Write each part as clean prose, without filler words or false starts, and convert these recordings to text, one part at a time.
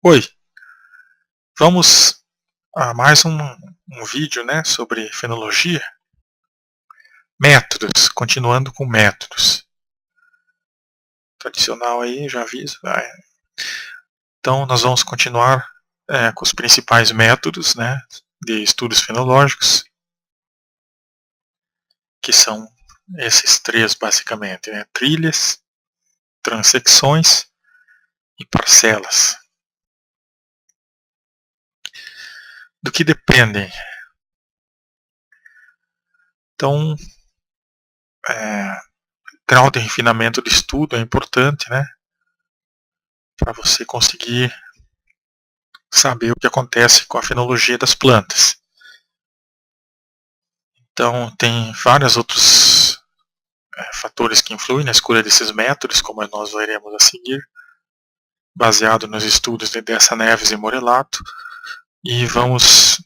Oi, vamos a mais um vídeo, né, sobre fenologia. Métodos, continuando com métodos. Tradicional aí, já aviso. Então nós vamos continuar com os principais métodos, né, de estudos fenológicos, que são esses três basicamente, né, trilhas, transecções e parcelas. Do que dependem? Então, grau de refinamento do estudo é importante, né, para você conseguir saber o que acontece com a fenologia das plantas. Então, tem vários outros fatores que influem na escolha desses métodos, como nós veremos a seguir, baseado nos estudos de Dessa Neves e Morelato, e vamos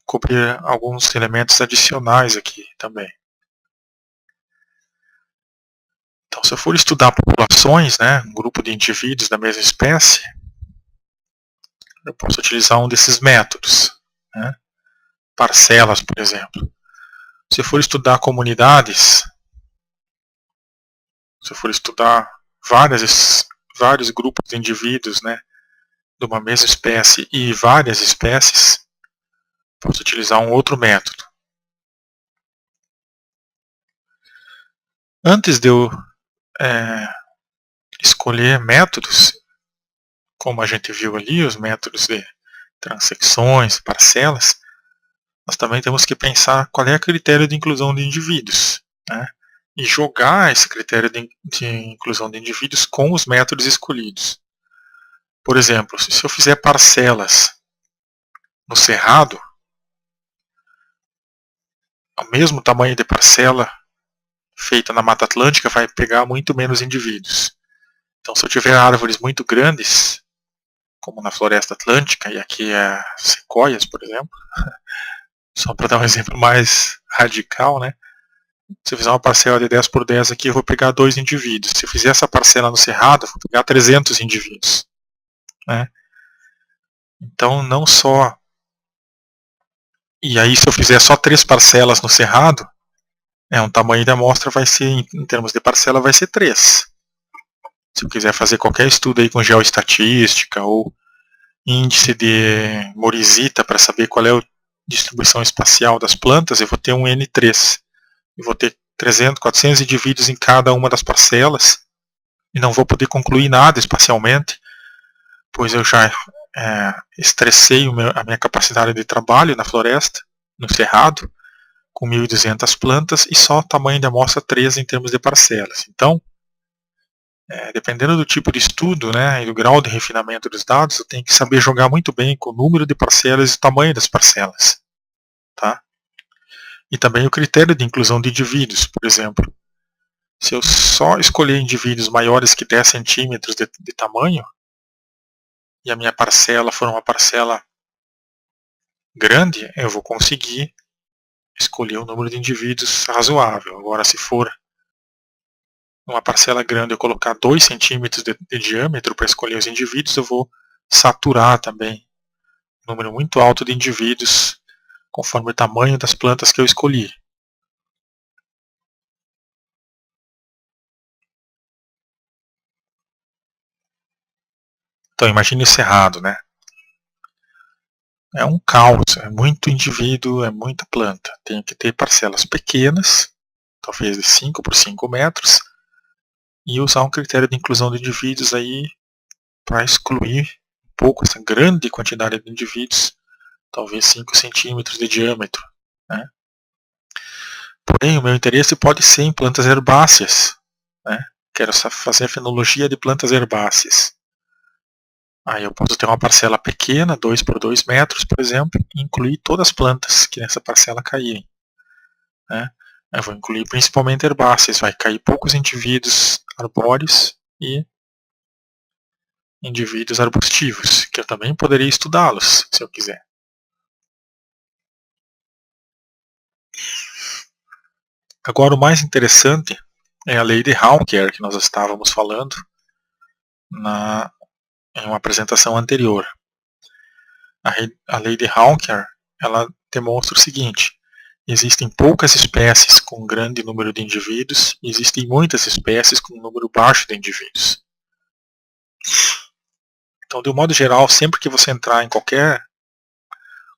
cobrir alguns elementos adicionais aqui também. Então, se eu for estudar populações, né, um grupo de indivíduos da mesma espécie, eu posso utilizar um desses métodos, né, parcelas, por exemplo. Se eu for estudar comunidades, se eu for estudar vários grupos de indivíduos, né, de uma mesma espécie e várias espécies, posso utilizar um outro método. Antes de eu escolher métodos, como a gente viu ali, os métodos de transecções, parcelas, nós também temos que pensar qual é o critério de inclusão de indivíduos, né, e jogar esse critério de inclusão de indivíduos com os métodos escolhidos. Por exemplo, se eu fizer parcelas no cerrado, o mesmo tamanho de parcela feita na Mata Atlântica vai pegar muito menos indivíduos. Então, se eu tiver árvores muito grandes, como na Floresta Atlântica, e aqui é sequoias, por exemplo, só para dar um exemplo mais radical, né? Se eu fizer uma parcela de 10 por 10 aqui, eu vou pegar 2 indivíduos. Se eu fizer essa parcela no cerrado, eu vou pegar 300 indivíduos, né? Então, não só... E aí, se eu fizer só 3 parcelas no cerrado, um tamanho da amostra vai ser, em termos de parcela, vai ser 3. Se eu quiser fazer qualquer estudo aí com geoestatística ou índice de Morizita para saber qual é a distribuição espacial das plantas, eu vou ter um N3. Eu vou ter 300, 400 indivíduos em cada uma das parcelas e não vou poder concluir nada espacialmente, pois eu já estressei a minha capacidade de trabalho na floresta, no cerrado, com 1.200 plantas e só tamanho de amostra 3 em termos de parcelas. Então, dependendo do tipo de estudo, né, e do grau de refinamento dos dados, eu tenho que saber jogar muito bem com o número de parcelas e o tamanho das parcelas. Tá? E também o critério de inclusão de indivíduos, por exemplo. Se eu só escolher indivíduos maiores que 10 centímetros de tamanho, e a minha parcela for uma parcela grande, eu vou conseguir escolher um número de indivíduos razoável. Agora, se for uma parcela grande eu colocar 2 centímetros de diâmetro para escolher os indivíduos, eu vou saturar também um número muito alto de indivíduos conforme o tamanho das plantas que eu escolhi. Então imagine o cerrado, né? É um caos, é muito indivíduo, é muita planta. Tem que ter parcelas pequenas, talvez de 5 por 5 metros, e usar um critério de inclusão de indivíduos aí para excluir um pouco essa grande quantidade de indivíduos, talvez 5 centímetros de diâmetro. Né? Porém, o meu interesse pode ser em plantas herbáceas. Né? Quero fazer fenologia de plantas herbáceas. Aí eu posso ter uma parcela pequena, 2 por 2 metros, por exemplo, e incluir todas as plantas que nessa parcela caírem. Né? Eu vou incluir principalmente herbáceas, vai cair poucos indivíduos arbóreos e indivíduos arbustivos, que eu também poderia estudá-los, se eu quiser. Agora, o mais interessante é a lei de Haunker, que nós estávamos falando em uma apresentação anterior. A lei de Hawker, ela demonstra o seguinte: existem poucas espécies com grande número de indivíduos e existem muitas espécies com um número baixo de indivíduos. Então, de um modo geral, sempre que você entrar em qualquer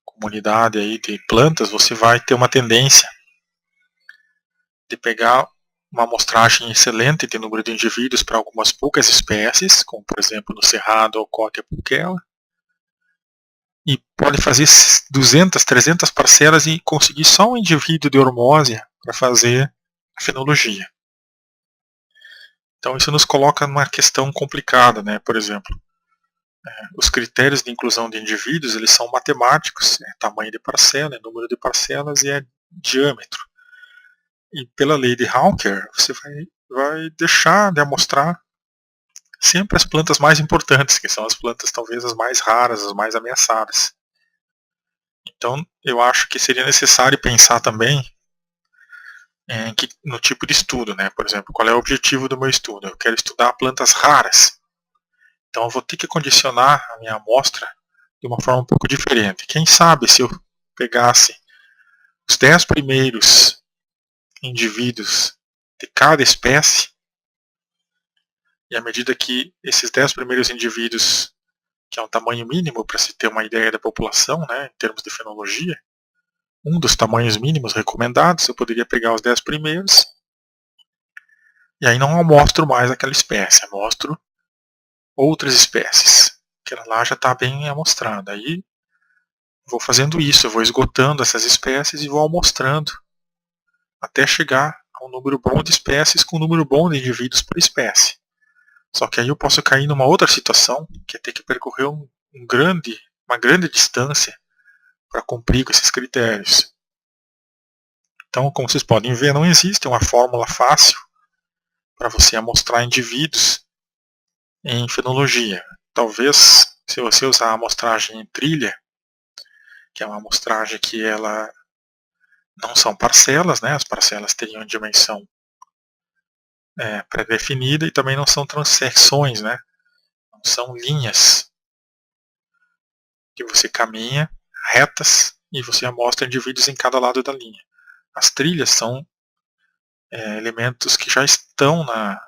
comunidade aí de plantas, você vai ter uma tendência de pegar uma amostragem excelente de número de indivíduos para algumas poucas espécies, como por exemplo no cerrado, alcote e purquela, e pode fazer 200, 300 parcelas e conseguir só um indivíduo de hormósia para fazer a fenologia. Então isso nos coloca numa questão complicada, né? Por exemplo, os critérios de inclusão de indivíduos, eles são matemáticos, é tamanho de parcela, é número de parcelas e é diâmetro. E pela lei de Hawker, você vai deixar de amostrar sempre as plantas mais importantes, que são as plantas talvez as mais raras, as mais ameaçadas. Então eu acho que seria necessário pensar também no tipo de estudo, né? Por exemplo, qual é o objetivo do meu estudo? Eu quero estudar plantas raras. Então eu vou ter que condicionar a minha amostra de uma forma um pouco diferente. Quem sabe se eu pegasse os 10 primeiros indivíduos de cada espécie, e à medida que esses 10 primeiros indivíduos, que é um tamanho mínimo para se ter uma ideia da população, né, em termos de fenologia, um dos tamanhos mínimos recomendados, eu poderia pegar os 10 primeiros, e aí não amostro mais aquela espécie, amostro outras espécies, que ela lá já está bem amostrada. Aí vou fazendo isso, eu vou esgotando essas espécies e vou amostrando até chegar a um número bom de espécies com um número bom de indivíduos por espécie. Só que aí eu posso cair numa outra situação, que é ter que percorrer uma grande distância para cumprir com esses critérios. Então, como vocês podem ver, não existe uma fórmula fácil para você amostrar indivíduos em fenologia. Talvez, se você usar a amostragem em trilha, que é uma amostragem que ela não são parcelas, né? As parcelas teriam dimensão pré-definida e também não são transecções, né? Não são linhas que você caminha retas e você amostra indivíduos em cada lado da linha. As trilhas são elementos que já estão na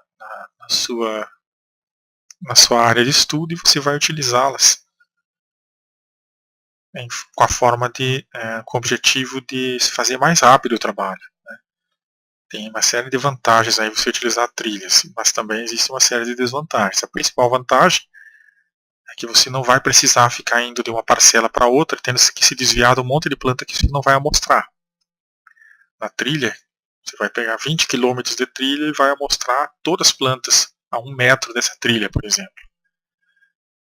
sua área de estudo e você vai utilizá-las com a forma com o objetivo de se fazer mais rápido o trabalho. Né? Tem uma série de vantagens aí você utilizar trilhas, mas também existe uma série de desvantagens. A principal vantagem é que você não vai precisar ficar indo de uma parcela para outra, tendo que se desviar de um monte de planta que você não vai amostrar. Na trilha, você vai pegar 20 km de trilha e vai amostrar todas as plantas a 1 metro dessa trilha, por exemplo.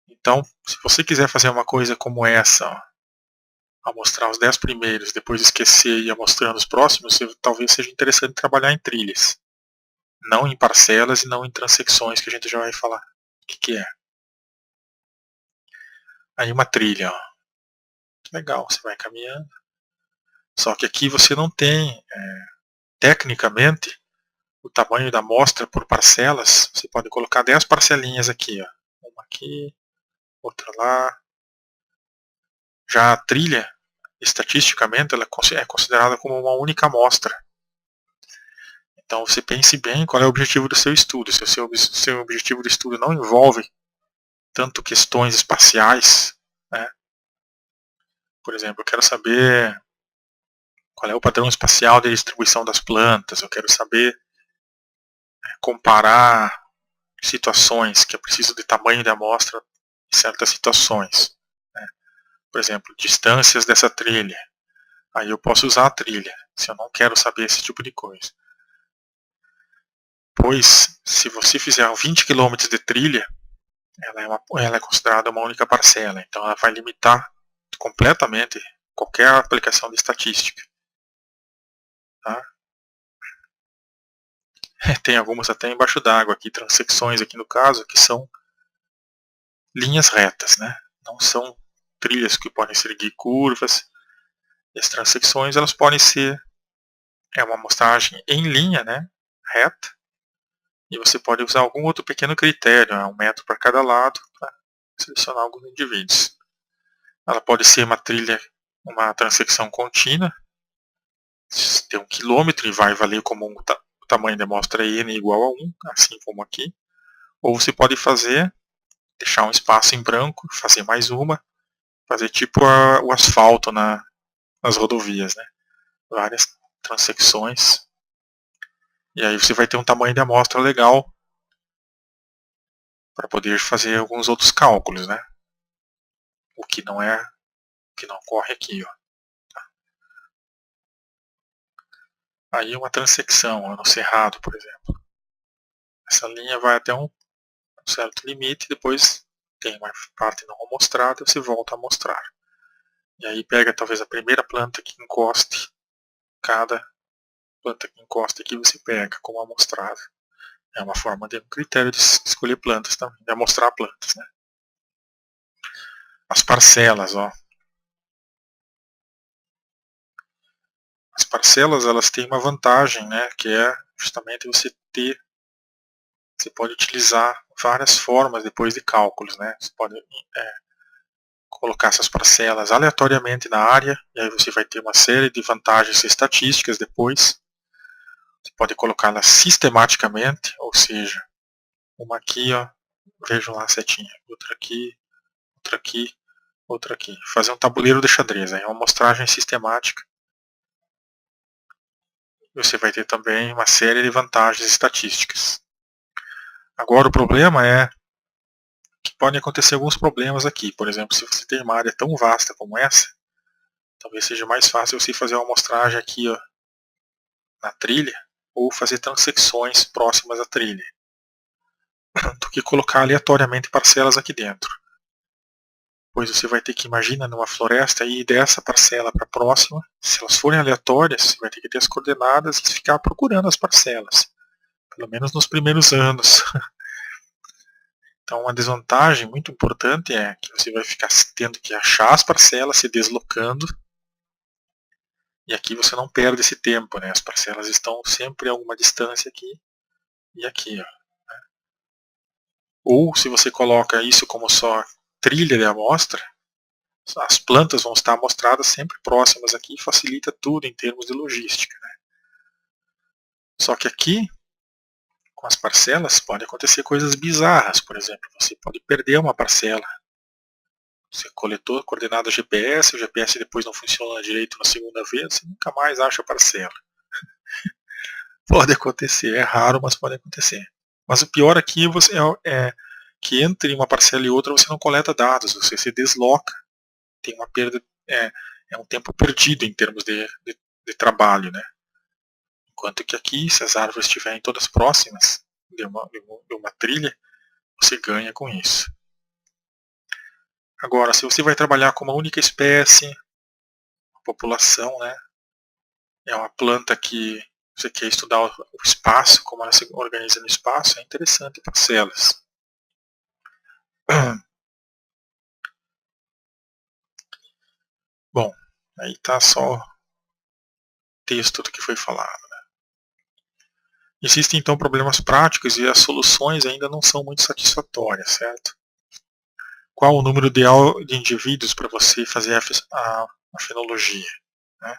Então, se você quiser fazer uma coisa como essa, amostrar os 10 primeiros, depois esquecer e ir amostrando os próximos, talvez seja interessante trabalhar em trilhas. Não em parcelas e não em transecções, que a gente já vai falar o que é. Aí uma trilha, ó. Legal, você vai caminhando. Só que aqui você não tem, tecnicamente, o tamanho da amostra por parcelas. Você pode colocar 10 parcelinhas aqui, ó. Uma aqui, outra lá. Já a trilha, estatisticamente, ela é considerada como uma única amostra. Então você pense bem qual é o objetivo do seu estudo. Se o seu objetivo de estudo não envolve tanto questões espaciais, né? Por exemplo, eu quero saber qual é o padrão espacial de distribuição das plantas, eu quero saber comparar situações que eu preciso de tamanho de amostra em certas situações. Né? Por exemplo, distâncias dessa trilha. Aí eu posso usar a trilha, se eu não quero saber esse tipo de coisa. Pois, se você fizer 20 km de trilha, ela é considerada uma única parcela. Então ela vai limitar completamente qualquer aplicação de estatística. Tá? Tem algumas até embaixo d'água aqui, transecções aqui no caso, que são linhas retas, né? Não são trilhas que podem seguir curvas. E as transecções elas podem ser uma amostragem em linha, né? Reta. E você pode usar algum outro pequeno critério, 1 metro para cada lado, para selecionar alguns indivíduos. Ela pode ser uma trilha, uma transecção contínua, tem 1 km e vai valer como o tamanho da amostra n igual a 1, assim como aqui. Ou você pode fazer, deixar um espaço em branco, fazer mais uma, fazer tipo o asfalto nas rodovias, né? Várias transecções. E aí você vai ter um tamanho de amostra legal para poder fazer alguns outros cálculos, né? O que não ocorre aqui, ó. Aí uma transecção no cerrado, por exemplo. Essa linha vai até um certo limite, depois tem uma parte não amostrada, você volta a mostrar. E aí pega talvez a primeira planta que encoste, cada planta que encosta aqui você pega como amostrada. É uma forma de um critério de escolher plantas também, de amostrar plantas, né? As parcelas, ó. As parcelas, elas têm uma vantagem, né, que é justamente você pode utilizar várias formas depois de cálculos, né? Você pode colocar essas parcelas aleatoriamente na área, e aí você vai ter uma série de vantagens estatísticas depois. Você pode colocá-las sistematicamente, ou seja, uma aqui, ó, vejam lá a setinha, outra aqui, outra aqui, outra aqui. Fazer um tabuleiro de xadrez, é uma amostragem sistemática. Você vai ter também uma série de vantagens estatísticas. Agora o problema é que podem acontecer alguns problemas aqui. Por exemplo, se você tem uma área tão vasta como essa, talvez seja mais fácil você fazer uma amostragem aqui, ó, na trilha, ou fazer transecções próximas à trilha, do que colocar aleatoriamente parcelas aqui dentro. Pois você vai ter que, imagina, numa floresta, ir dessa parcela para a próxima. Se elas forem aleatórias, você vai ter que ter as coordenadas e ficar procurando as parcelas. Pelo menos nos primeiros anos. Então, uma desvantagem muito importante é que você vai ficar tendo que achar as parcelas, se deslocando. E aqui você não perde esse tempo, né? As parcelas estão sempre a alguma distância aqui e aqui, ó. Ou se você coloca isso como só trilha de amostra, as plantas vão estar amostradas sempre próximas aqui e facilita tudo em termos de logística, né? Só que aqui, com as parcelas, pode acontecer coisas bizarras. Por exemplo, você pode perder uma parcela. Você coletou a coordenada GPS, o GPS depois não funciona direito na segunda vez, você nunca mais acha a parcela. Pode acontecer, é raro, mas pode acontecer. Mas o pior aqui é que entre uma parcela e outra você não coleta dados, você se desloca, tem uma perda, é um tempo perdido em termos de trabalho, né? Enquanto que aqui, se as árvores estiverem todas próximas de uma trilha, você ganha com isso. Agora, se você vai trabalhar com uma única espécie, a população, né? É uma planta que você quer estudar o espaço, como ela se organiza no espaço, é interessante parcelas. Bom, aí está só texto do que foi falado. Né? Existem então problemas práticos e as soluções ainda não são muito satisfatórias, certo? Qual o número ideal de indivíduos para você fazer a fenologia? Né?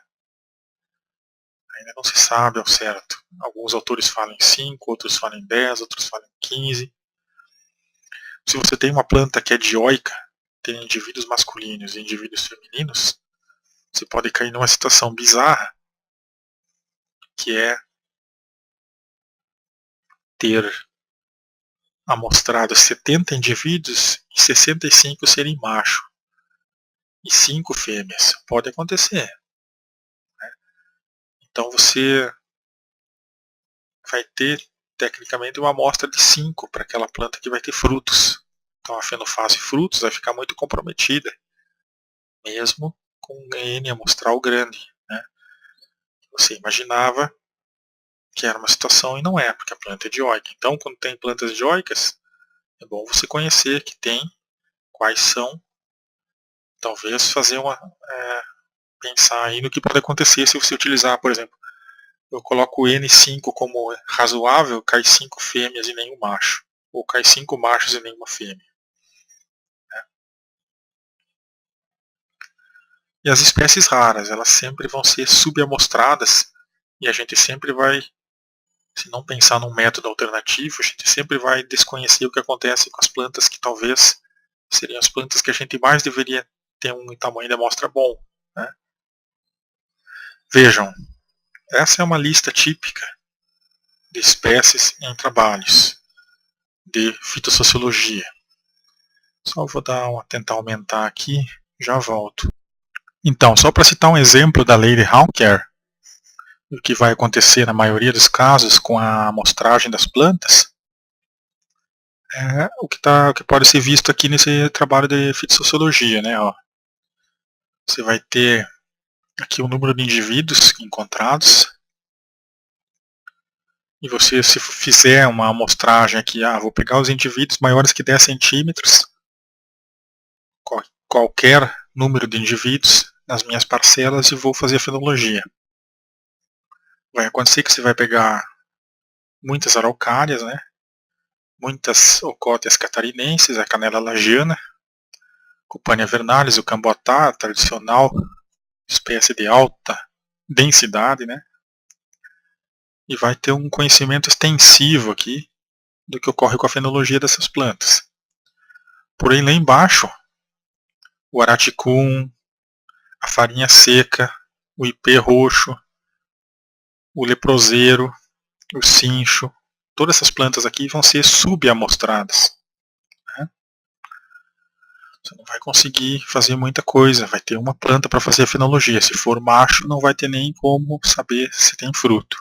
Ainda não se sabe ao certo. Alguns autores falam em 5, outros falam em 10, outros falam em 15. Se você tem uma planta que é dioica, tem indivíduos masculinos e indivíduos femininos, você pode cair numa situação bizarra, que é ter amostrado 70 indivíduos e 65 serem macho e 5 fêmeas. Pode acontecer. Né? Então você vai ter, tecnicamente, uma amostra de 5 para aquela planta que vai ter frutos. Então a fenofase frutos vai ficar muito comprometida, mesmo com um N amostral grande. Né? Você imaginava que era uma situação e não é, porque a planta é dioica. Então, quando tem plantas dioicas, é bom você conhecer que tem, quais são, talvez fazer pensar aí no que pode acontecer se você utilizar, por exemplo, eu coloco o N5 como razoável, cai 5 fêmeas e nenhum macho, ou cai 5 machos e nenhuma fêmea. E as espécies raras, elas sempre vão ser subamostradas e a gente sempre vai, se não pensar num método alternativo, a gente sempre vai desconhecer o que acontece com as plantas que talvez seriam as plantas que a gente mais deveria ter um tamanho de amostra bom, né? Vejam, essa é uma lista típica de espécies em trabalhos de fitossociologia. Só vou tentar aumentar aqui, já volto. Então, só para citar um exemplo da lei de Hawker, o que vai acontecer na maioria dos casos com a amostragem das plantas, é o que pode ser visto aqui nesse trabalho de fitossociologia, né? Ó. Você vai ter aqui o número de indivíduos encontrados, e você, se fizer uma amostragem aqui, vou pegar os indivíduos maiores que 10 centímetros, qualquer número de indivíduos nas minhas parcelas, e vou fazer a fenologia. Vai acontecer que você vai pegar muitas araucárias, né? Muitas ocótias catarinenses, a canela lagiana, Cupania vernalis, o camboatá, tradicional espécie de alta densidade, né? E vai ter um conhecimento extensivo aqui do que ocorre com a fenologia dessas plantas. Porém, lá embaixo, o araticum, a farinha seca, o ipê roxo, o leproseiro, o cincho, todas essas plantas aqui vão ser subamostradas. Né? Você não vai conseguir fazer muita coisa, vai ter uma planta para fazer a fenologia. Se for macho, não vai ter nem como saber se tem fruto.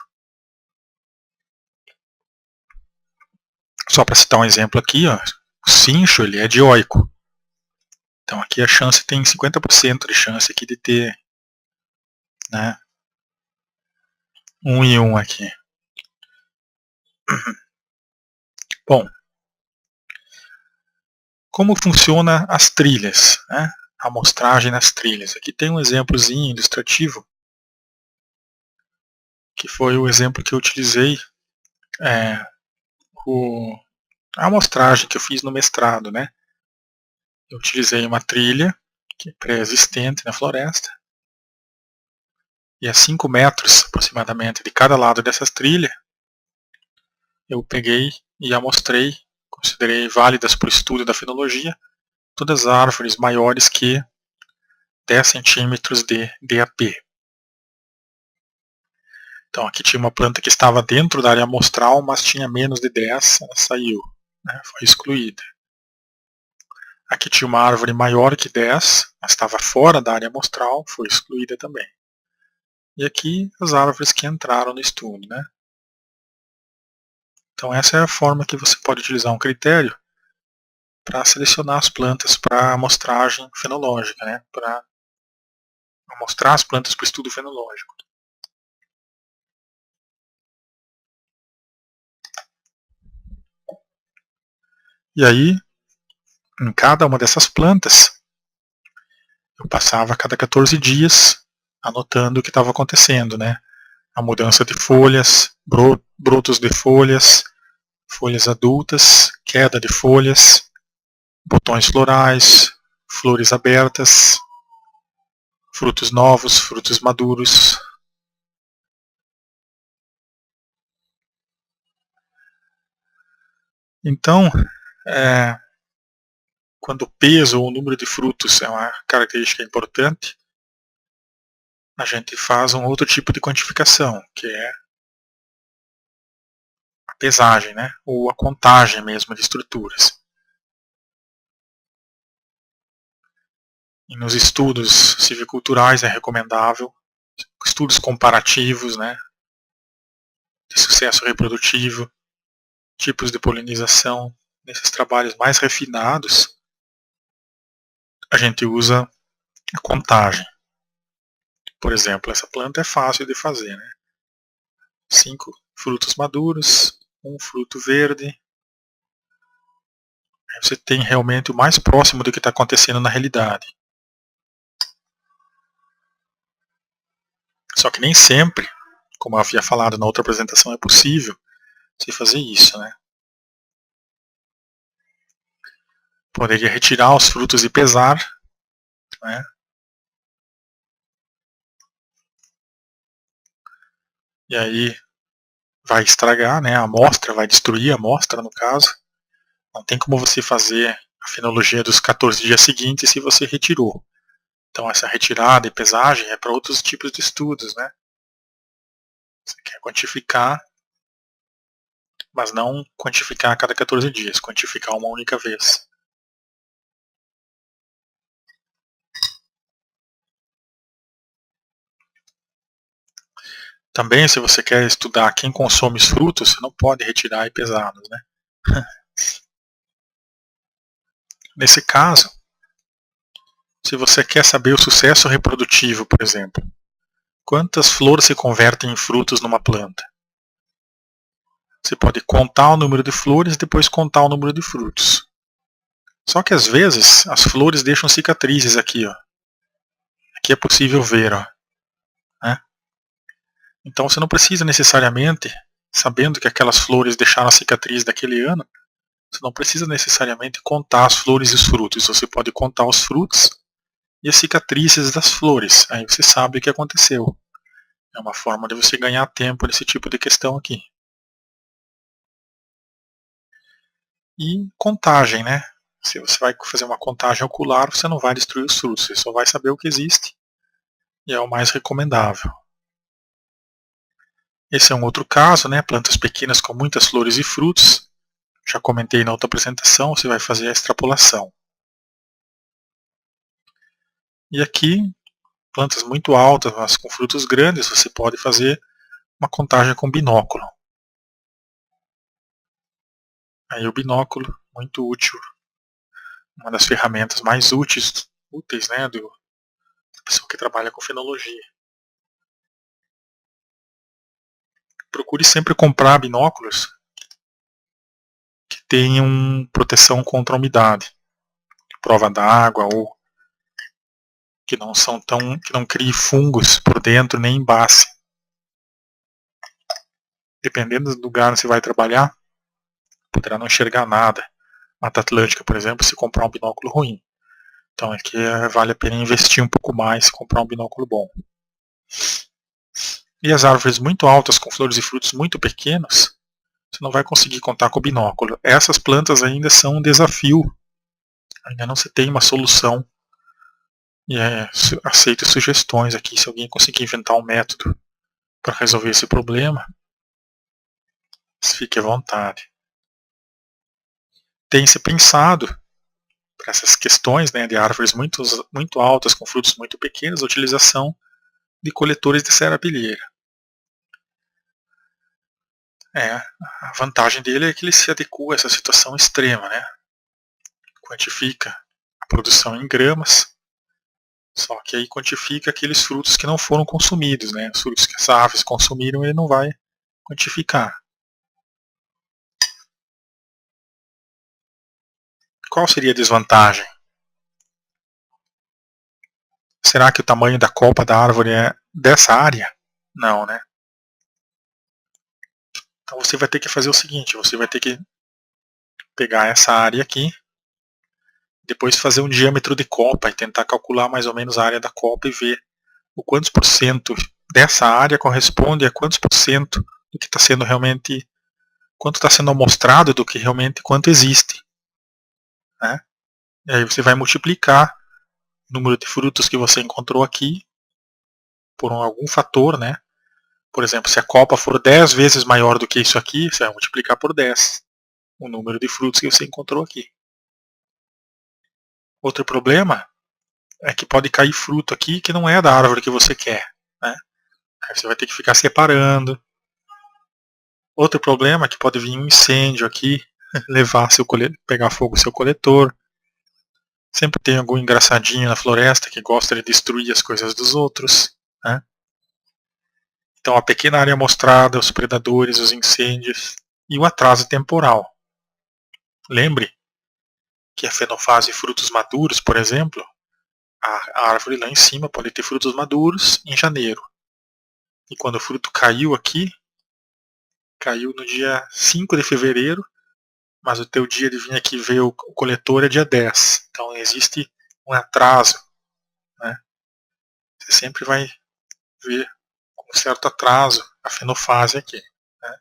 Só para citar um exemplo aqui, ó, o cincho ele é dioico. Então aqui a chance tem 50% de chance aqui de ter, né, 1 e 1 aqui. Bom, como funciona as trilhas, né? A amostragem nas trilhas. Aqui tem um exemplozinho ilustrativo, que foi o exemplo que eu utilizei, a amostragem que eu fiz no mestrado, né? Eu utilizei uma trilha que é pré-existente na floresta, e a 5 metros aproximadamente de cada lado dessas trilhas, eu peguei e amostrei, considerei válidas para o estudo da fenologia, todas as árvores maiores que 10 centímetros de DAP. Então aqui tinha uma planta que estava dentro da área amostral, mas tinha menos de 10, ela saiu, né, foi excluída. Aqui tinha uma árvore maior que 10, mas estava fora da área amostral, foi excluída também. E aqui as árvores que entraram no estudo, né? Então essa é a forma que você pode utilizar um critério para selecionar as plantas para amostragem fenológica, né? Para amostrar as plantas para o estudo fenológico. E aí, em cada uma dessas plantas, eu passava a cada 14 dias anotando o que estava acontecendo, né? A mudança de folhas, brotos de folhas, folhas adultas, queda de folhas, botões florais, flores abertas, frutos novos, frutos maduros. Então, quando o peso ou o número de frutos é uma característica importante, a gente faz um outro tipo de quantificação, que é a pesagem, né? Ou a contagem mesmo de estruturas. E nos estudos civiculturais é recomendável estudos comparativos, né? De sucesso reprodutivo, tipos de polinização. Nesses trabalhos mais refinados, a gente usa a contagem. Por exemplo, essa planta é fácil de fazer, né? 5 frutos maduros, 1 fruto verde. Aí você tem realmente o mais próximo do que está acontecendo na realidade. Só que nem sempre, como eu havia falado na outra apresentação, é possível você fazer isso, né? Poderia retirar os frutos e pesar, né? e aí vai estragar, né, a amostra, vai destruir a amostra no caso. Não tem como você fazer a fenologia dos 14 dias seguintes se você retirou. Então essa retirada e pesagem é para outros tipos de estudos, né? Você quer quantificar, mas não quantificar a cada 14 dias, quantificar uma única vez. Também, se você quer estudar quem consome os frutos, você não pode retirar e pesá-los, né? Nesse caso, se você quer saber o sucesso reprodutivo, por exemplo, quantas flores se convertem em frutos numa planta? Você pode contar o número de flores e depois contar o número de frutos. Só que às vezes as flores deixam cicatrizes aqui, ó. Aqui é possível ver, ó, né? Então você não precisa necessariamente, sabendo que aquelas flores deixaram a cicatriz daquele ano, você não precisa necessariamente contar as flores e os frutos. Você pode contar os frutos e as cicatrizes das flores. Aí você sabe o que aconteceu. É uma forma de você ganhar tempo nesse tipo de questão aqui. E contagem, né? Se você vai fazer uma contagem ocular, você não vai destruir os frutos, você só vai saber o que existe. E é o mais recomendável. Esse é um outro caso, né? Plantas pequenas com muitas flores e frutos. Já comentei na outra apresentação, você vai fazer a extrapolação. E aqui, plantas muito altas, mas com frutos grandes, você pode fazer uma contagem com binóculo. Aí o binóculo, muito útil, uma das ferramentas mais úteis, né, da pessoa que trabalha com fenologia. Procure sempre comprar binóculos que tenham proteção contra a umidade, prova d'água, ou que não crie fungos por dentro nem embace. Dependendo do lugar onde você vai trabalhar, poderá não enxergar nada. Mata Atlântica, por exemplo, se comprar um binóculo ruim. Então aqui vale a pena investir um pouco mais e comprar um binóculo bom. E as árvores muito altas, com flores e frutos muito pequenos, você não vai conseguir contar com o binóculo. Essas plantas ainda são um desafio. Ainda não se tem uma solução. E aceito sugestões aqui, se alguém conseguir inventar um método para resolver esse problema, fique à vontade. Tem se pensado para essas questões, né, de árvores muito altas com frutos muito pequenos, a utilização de coletores de serrapilheira. A vantagem dele é que ele se adequa a essa situação extrema, né? Quantifica a produção em gramas, só que aí quantifica aqueles frutos que não foram consumidos, né? Os frutos que as aves consumiram ele não vai quantificar. Qual seria a desvantagem? Será que o tamanho da copa da árvore é dessa área? Não, né? Então você vai ter que fazer o seguinte, você vai ter que pegar essa área aqui, depois fazer um diâmetro de copa e tentar calcular mais ou menos a área da copa e ver o quantos por cento dessa área corresponde a quantos por cento do que está sendo realmente, quanto está sendo amostrado do que realmente quanto existe, né? E aí você vai multiplicar o número de frutos que você encontrou aqui por algum fator, né? Por exemplo, se a copa for 10 vezes maior do que isso aqui, você vai multiplicar por 10 o número de frutos que você encontrou aqui. Outro problema é que pode cair fruto aqui que não é da árvore que você quer, né? Aí você vai ter que ficar separando. Outro problema é que pode vir um incêndio aqui, pegar fogo o seu coletor. Sempre tem algum engraçadinho na floresta que gosta de destruir as coisas dos outros, né? Então a pequena área mostrada, os predadores, os incêndios e o atraso temporal. Lembre que a fenofase frutos maduros, por exemplo, a árvore lá em cima pode ter frutos maduros em janeiro. E quando o fruto caiu aqui, caiu no dia 5 de fevereiro, mas o teu dia de vir aqui ver o coletor é dia 10. Então existe um atraso, né? Você sempre vai ver com um certo atraso a fenofase aqui. Né?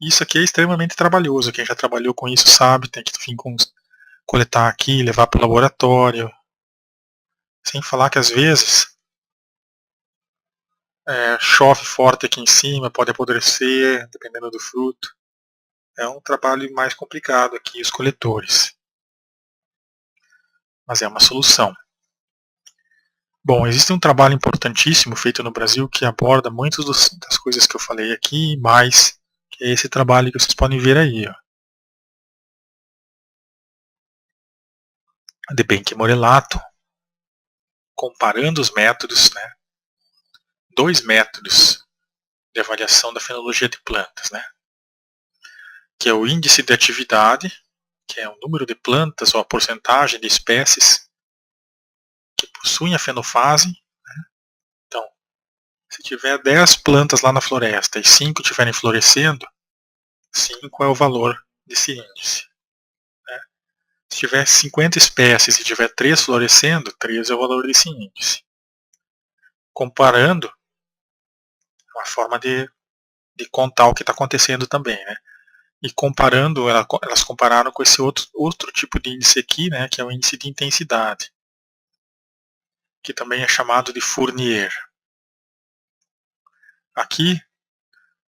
Isso aqui é extremamente trabalhoso. Quem já trabalhou com isso sabe, tem que vir coletar aqui, levar para o laboratório. Sem falar que às vezes chove forte aqui em cima, pode apodrecer, dependendo do fruto. É um trabalho mais complicado aqui, os coletores. Mas é uma solução. Bom, existe um trabalho importantíssimo feito no Brasil que aborda muitas das coisas que eu falei aqui e mais, que é esse trabalho que vocês podem ver aí. Ó. De Benck-Morelato, comparando os métodos, né, dois métodos de avaliação da fenologia de plantas, né, que é o índice de atividade, que é o número de plantas ou a porcentagem de espécies que possuem a fenofase. Né. Então, se tiver 10 plantas lá na floresta e 5 estiverem florescendo, 5 é o valor desse índice. Né. Se tiver 50 espécies e tiver 3 florescendo, 3 é o valor desse índice. Comparando, uma forma de contar o que está acontecendo também, né? E comparando, elas compararam com esse outro tipo de índice aqui, né, que é o índice de intensidade, que também é chamado de Fournier. Aqui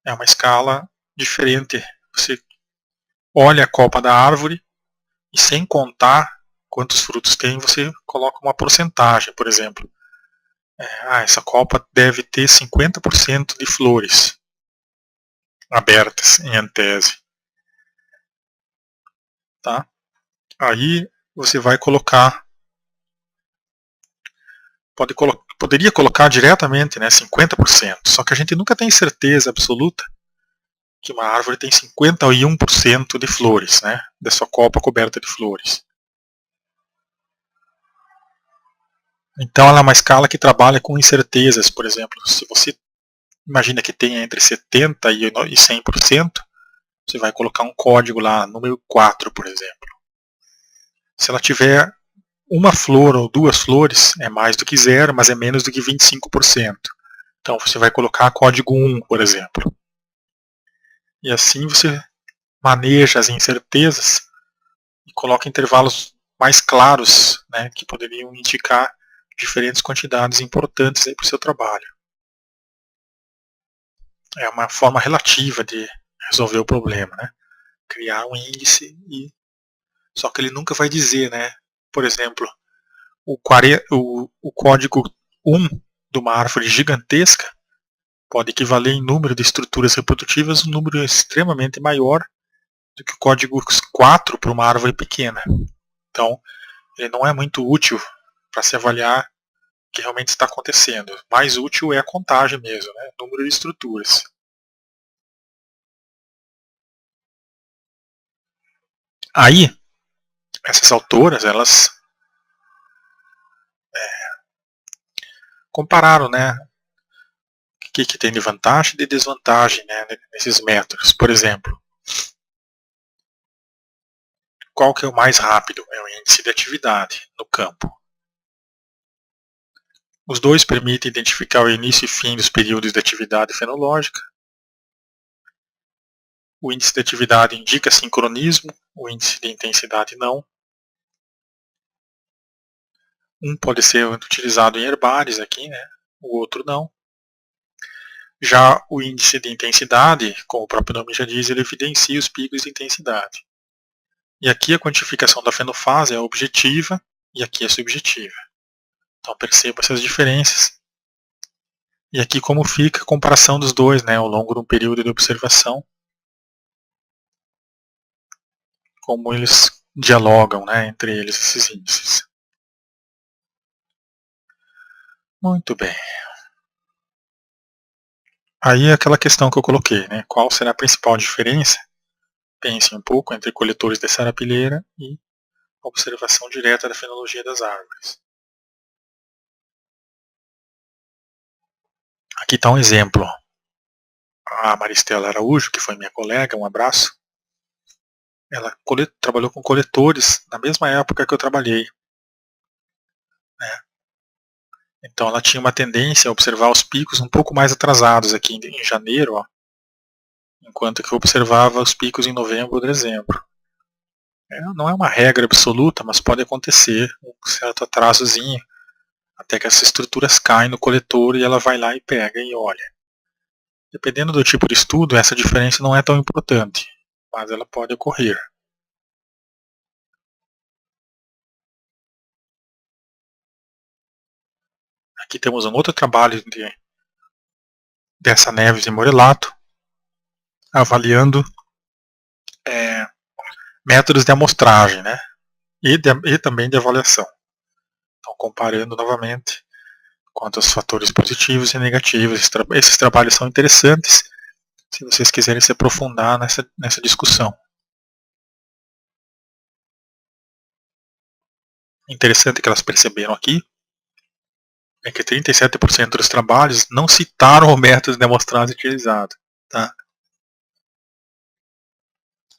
é uma escala diferente. Você olha a copa da árvore e sem contar quantos frutos tem, você coloca uma porcentagem, por exemplo. Essa copa deve ter 50% de flores abertas em antese. Tá? Aí você vai colocar, poderia colocar diretamente, né, 50%, só que a gente nunca tem certeza absoluta que uma árvore tem 51% de flores, né, da sua copa coberta de flores. Então ela é uma escala que trabalha com incertezas, por exemplo, se você imagina que tenha entre 70% e 100%, você vai colocar um código lá, número 4, por exemplo. Se ela tiver uma flor ou duas flores, é mais do que zero, mas é menos do que 25%. Então você vai colocar código 1, por exemplo. E assim você maneja as incertezas e coloca intervalos mais claros, né, que poderiam indicar diferentes quantidades importantes para o seu trabalho. É uma forma relativa de resolver o problema, né? Criar um índice só que ele nunca vai dizer, né? Por exemplo, o código 1 de uma árvore gigantesca pode equivaler em número de estruturas reprodutivas um número extremamente maior do que o código 4 para uma árvore pequena. Então, ele não é muito útil para se avaliar o que realmente está acontecendo. Mais útil é a contagem mesmo, né? Número de estruturas. Aí, essas autoras, elas compararam, né? O que tem de vantagem e de desvantagem, né, nesses métodos. Por exemplo, qual que é o mais rápido? É o índice de atividade no campo. Os dois permitem identificar o início e fim dos períodos de atividade fenológica. O índice de atividade indica sincronismo, o índice de intensidade não. Um pode ser utilizado em herbários aqui, né? O outro não. Já o índice de intensidade, como o próprio nome já diz, ele evidencia os picos de intensidade. E aqui a quantificação da fenofase é objetiva e aqui é subjetiva. Então perceba essas diferenças. E aqui como fica a comparação dos dois, né, ao longo de um período de observação. Como eles dialogam, né, entre eles esses índices. Muito bem. Aí é aquela questão que eu coloquei, né, qual será a principal diferença? Pense um pouco entre coletores de sarapilheira e observação direta da fenologia das árvores. Aqui está um exemplo. A Maristela Araújo, que foi minha colega, um abraço, ela trabalhou com coletores na mesma época que eu trabalhei. Né? Então ela tinha uma tendência a observar os picos um pouco mais atrasados aqui em janeiro, ó, enquanto que eu observava os picos em novembro ou dezembro. Não é uma regra absoluta, mas pode acontecer um certo atrasozinho, até que essas estruturas caem no coletor e ela vai lá e pega e olha. Dependendo do tipo de estudo, essa diferença não é tão importante, mas ela pode ocorrer. Aqui temos um outro trabalho dessa Neves e Morelato, avaliando métodos de amostragem, né? E também de avaliação. Então, comparando novamente quanto aos fatores positivos e negativos. Esses trabalhos são interessantes se vocês quiserem se aprofundar nessa discussão. Interessante que elas perceberam aqui é que 37% dos trabalhos não citaram o método de amostragem utilizado. Tá?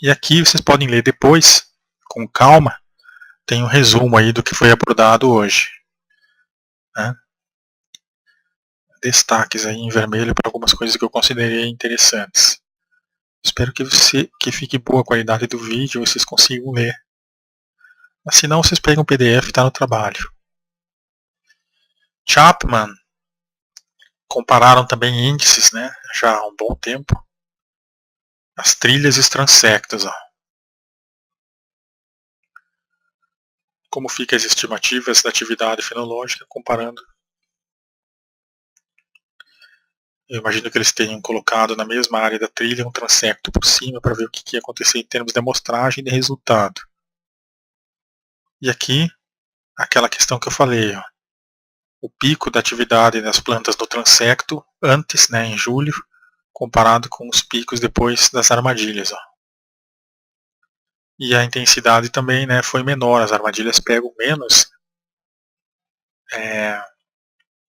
E aqui vocês podem ler depois, com calma, tem um resumo aí do que foi abordado hoje. Né? Destaques aí em vermelho para algumas coisas que eu considerei interessantes. Espero que fique boa a qualidade do vídeo e vocês consigam ler. Mas se não, vocês pegam o PDF e está no trabalho. Chapman compararam também índices, né, já há um bom tempo. As trilhas e os transectos. Ó. Como ficam as estimativas da atividade fenológica comparando. Eu imagino que eles tenham colocado na mesma área da trilha um transecto por cima para ver o que ia acontecer em termos de amostragem e de resultado. E aqui, aquela questão que eu falei, ó, o pico da atividade das plantas no transecto antes, né, em julho, comparado com os picos depois das armadilhas. Ó. E a intensidade também, né, foi menor, as armadilhas pegam menos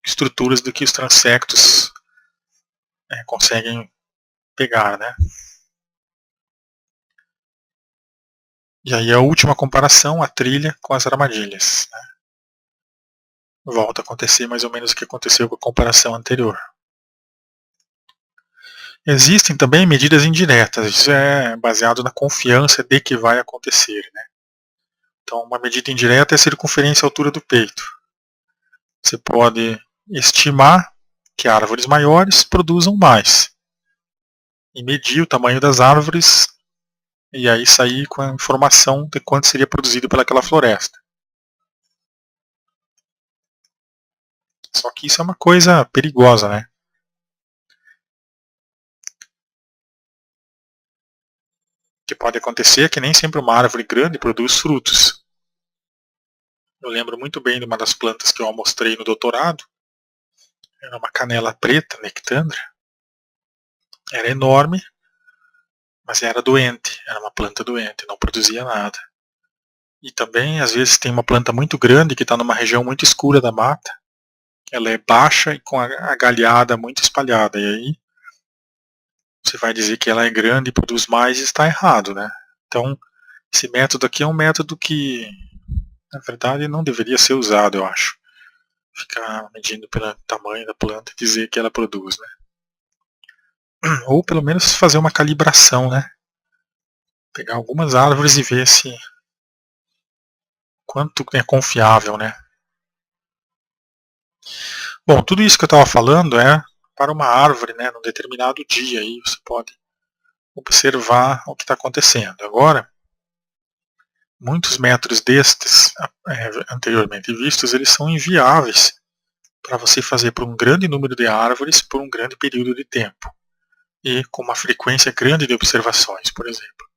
estruturas do que os transectos conseguem pegar. Né? E aí a última comparação, a trilha com as armadilhas. Né? Volta a acontecer mais ou menos o que aconteceu com a comparação anterior. Existem também medidas indiretas, isso é baseado na confiança de que vai acontecer. Né? Então, uma medida indireta é a circunferência à altura do peito. Você pode estimar que árvores maiores produzam mais. E medir o tamanho das árvores e aí sair com a informação de quanto seria produzido pelaquela floresta. Só que isso é uma coisa perigosa, né? O que pode acontecer é que nem sempre uma árvore grande produz frutos. Eu lembro muito bem de uma das plantas que eu mostrei no doutorado. Era uma canela preta, nectandra. Era enorme, mas era doente. Era uma planta doente, não produzia nada. E também, às vezes, tem uma planta muito grande que está numa região muito escura da mata. Ela é baixa e com a galhada muito espalhada. E aí você vai dizer que ela é grande e produz mais e está errado, né? Então, esse método aqui é um método que, na verdade, não deveria ser usado, eu acho. Ficar medindo pelo tamanho da planta e dizer que ela produz, né? Ou pelo menos fazer uma calibração, né? Pegar algumas árvores e ver se quanto é confiável, né? Bom, tudo isso que eu estava falando é para uma árvore, né, num determinado dia, aí você pode observar o que está acontecendo. Agora, muitos métodos destes anteriormente vistos, eles são inviáveis para você fazer por um grande número de árvores por um grande período de tempo e com uma frequência grande de observações, por exemplo.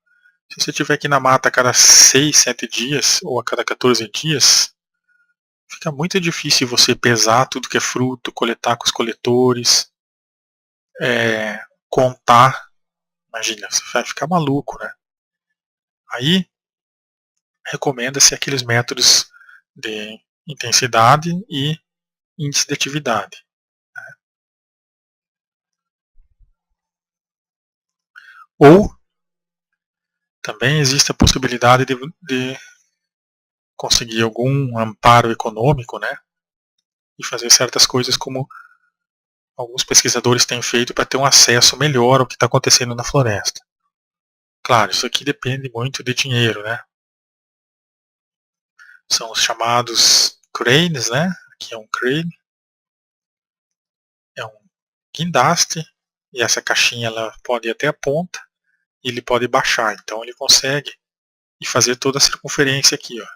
Se você estiver aqui na mata a cada 6, 7 dias ou a cada 14 dias, fica muito difícil você pesar tudo que é fruto, coletar com os coletores, contar. Imagina, você vai ficar maluco, né? Aí, recomenda-se aqueles métodos de intensidade e índice de atividade. Ou também existe a possibilidade de conseguir algum amparo econômico, né? e fazer certas coisas como alguns pesquisadores têm feito para ter um acesso melhor ao que está acontecendo na floresta. Claro, isso aqui depende muito de dinheiro, né? São os chamados cranes, né? Aqui é um crane, é um guindaste, e essa caixinha ela pode ir até a ponta e ele pode baixar, então ele consegue e fazer toda a circunferência aqui, ó.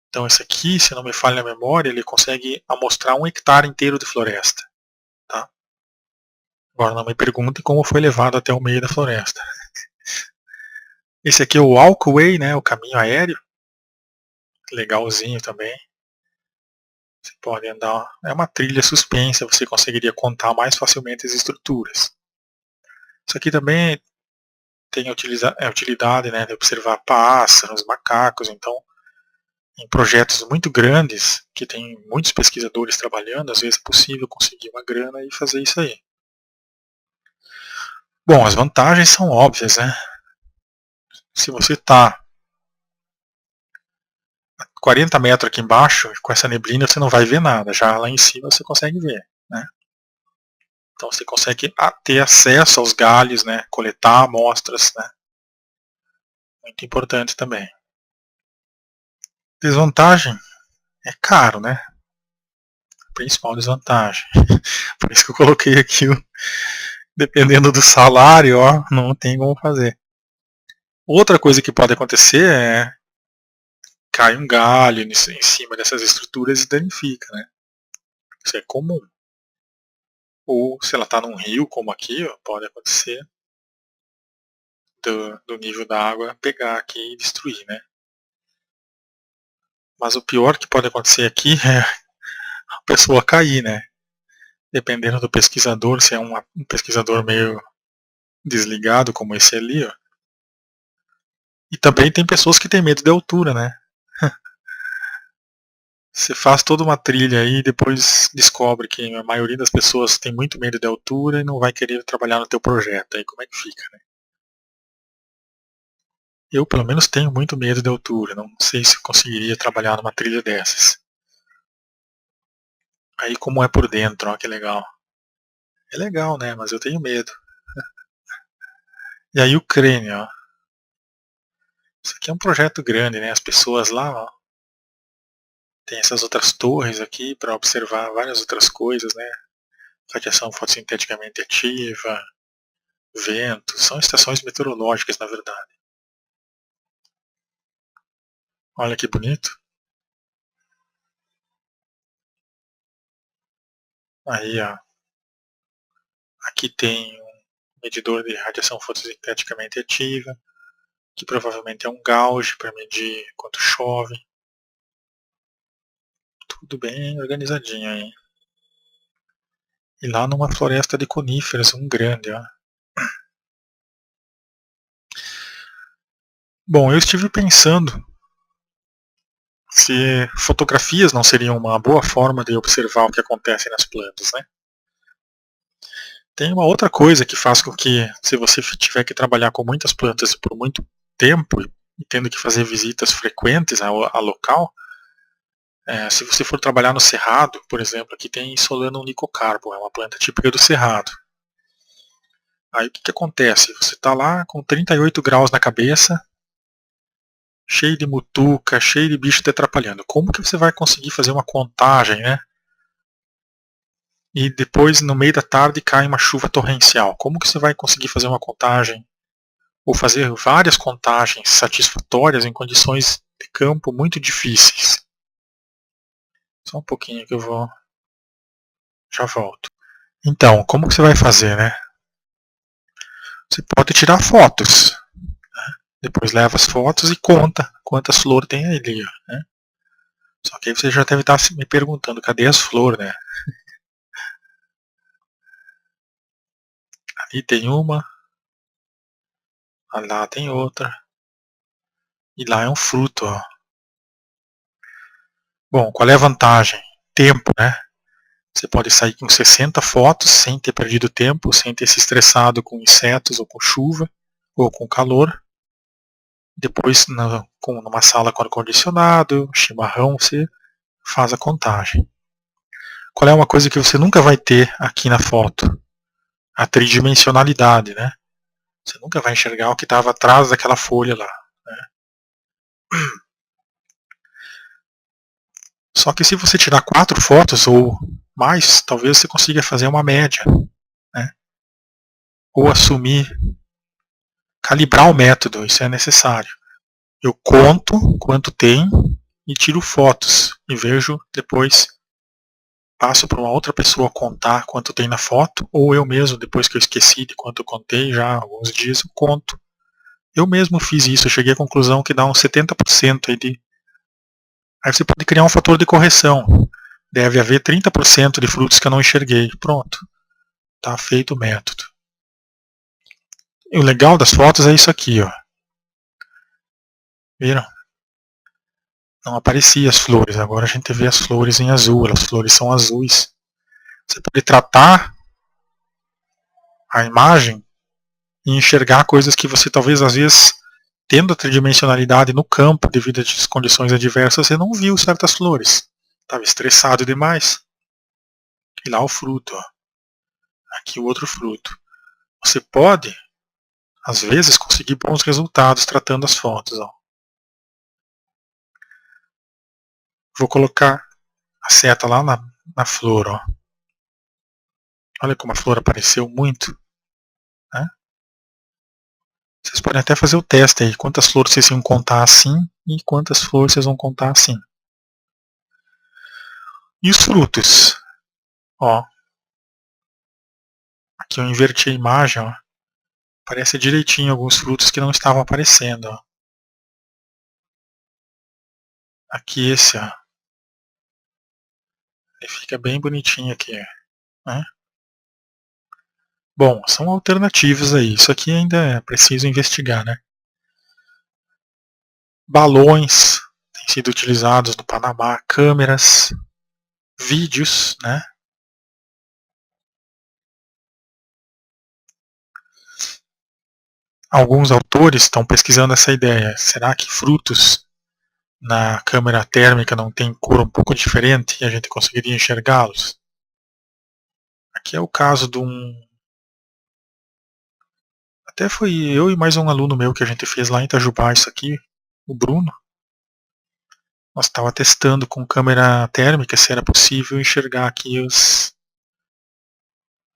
Então esse aqui, se não me falha a memória, ele consegue amostrar 1 hectare inteiro de floresta. Tá? Agora não me pergunte como foi levado até o meio da floresta. Esse aqui é o walkway, né, o caminho aéreo. Legalzinho também. Você pode andar, é uma trilha suspensa, você conseguiria contar mais facilmente as estruturas. Isso aqui também tem a utilidade, né, de observar pássaros, macacos, então em projetos muito grandes, que tem muitos pesquisadores trabalhando, às vezes é possível conseguir uma grana e fazer isso aí. Bom, as vantagens são óbvias, né? Se você está a 40 metros aqui embaixo, com essa neblina você não vai ver nada, já lá em cima você consegue ver, né? Então você consegue ter acesso aos galhos, né? Coletar amostras, né? Muito importante também. Desvantagem é caro, né? Principal desvantagem. Por isso que eu coloquei aqui, dependendo do salário, ó, não tem como fazer. Outra coisa que pode acontecer é cai um galho em cima dessas estruturas e danifica, né? Isso é comum. Ou se ela está num rio, como aqui, ó, pode acontecer do nível da água pegar aqui e destruir, né? Mas o pior que pode acontecer aqui é a pessoa cair, né? Dependendo do pesquisador, se é um pesquisador meio desligado, como esse ali, ó. E também tem pessoas que têm medo de altura, né? Você faz toda uma trilha aí e depois descobre que a maioria das pessoas tem muito medo de altura e não vai querer trabalhar no teu projeto. Aí como é que fica, né? Eu, pelo menos, tenho muito medo de altura. Não sei se eu conseguiria trabalhar numa trilha dessas. Aí como é por dentro, ó, que legal. É legal, né? Mas eu tenho medo. E aí o crânio, ó. Isso aqui é um projeto grande, né? As pessoas lá, ó, tem essas outras torres aqui para observar várias outras coisas, né? Radiação fotossinteticamente ativa, vento, são estações meteorológicas, na verdade. Olha que bonito. Aí, ó, aqui tem um medidor de radiação fotossinteticamente ativa, que provavelmente é um gauge para medir quanto chove. Tudo bem organizadinho aí. E lá numa floresta de coníferas, um grande, ó. Bom, eu estive pensando se fotografias não seriam uma boa forma de observar o que acontece nas plantas, né? Tem uma outra coisa que faz com que, se você tiver que trabalhar com muitas plantas por muito tempo e tendo que fazer visitas frequentes ao local, se você for trabalhar no cerrado, por exemplo, aqui tem Solanum nicocarpo, é uma planta típica do cerrado. Aí o que acontece? Você está lá com 38 graus na cabeça, cheio de mutuca, cheio de bicho te atrapalhando. Como que você vai conseguir fazer uma contagem, né? E depois, no meio da tarde, cai uma chuva torrencial. Como que você vai conseguir fazer uma contagem ou fazer várias contagens satisfatórias em condições de campo muito difíceis? Só um pouquinho que eu vou... já volto. Então, como que você vai fazer, né? Você pode tirar fotos. Depois leva as fotos e conta quantas flores tem ali, né? Só que aí você já deve estar me perguntando, cadê as flores, né? Ali tem uma, lá tem outra, e lá é um fruto, ó. Bom, qual é a vantagem? Tempo, né? Você pode sair com 60 fotos sem ter perdido tempo, sem ter se estressado com insetos ou com chuva ou com calor. Depois, numa sala com ar-condicionado, chimarrão, você faz a contagem. Qual é uma coisa que você nunca vai ter aqui na foto? A tridimensionalidade, né? Você nunca vai enxergar o que estava atrás daquela folha lá. Né? Só que se você tirar 4 fotos ou mais, talvez você consiga fazer uma média. Né? Ou assumir, calibrar o método, isso é necessário. Eu conto quanto tem e tiro fotos e vejo depois, passo para uma outra pessoa contar quanto tem na foto, ou eu mesmo, depois que eu esqueci de quanto eu contei, já há alguns dias eu conto. Eu mesmo fiz isso, eu cheguei à conclusão que dá uns 70% aí de... Aí você pode criar um fator de correção. Deve haver 30% de frutos que eu não enxerguei. Pronto. Está feito o método. E o legal das fotos é isso aqui, ó. Viram? Não aparecia as flores, agora a gente vê as flores em azul, as flores são azuis. Você pode tratar a imagem e enxergar coisas que você talvez às vezes, tendo a tridimensionalidade no campo devido às condições adversas, você não viu certas flores. Estava estressado demais. E lá o fruto, ó. Aqui o outro fruto. Você pode, às vezes, conseguir bons resultados tratando as fotos. Ó. Vou colocar a seta lá na flor. Ó. Olha como a flor apareceu muito. Né? Vocês podem até fazer o teste aí. Quantas flores vocês vão contar assim e quantas flores vocês vão contar assim. E os frutos? Ó. Aqui eu inverti a imagem. Ó. Aparece direitinho alguns frutos que não estavam aparecendo. Ó. Aqui esse, ó. Ele fica bem bonitinho aqui. Né? Bom, são alternativas aí. Isso aqui ainda é preciso investigar, né? Balões têm sido utilizados no Panamá, câmeras, vídeos, né? Alguns autores estão pesquisando essa ideia. Será que frutos na câmera térmica não têm cor um pouco diferente e a gente conseguiria enxergá-los? Aqui é o caso de um... Até foi eu e mais um aluno meu que a gente fez lá em Itajubá isso aqui, o Bruno. Nós estava testando com câmera térmica se era possível enxergar aqui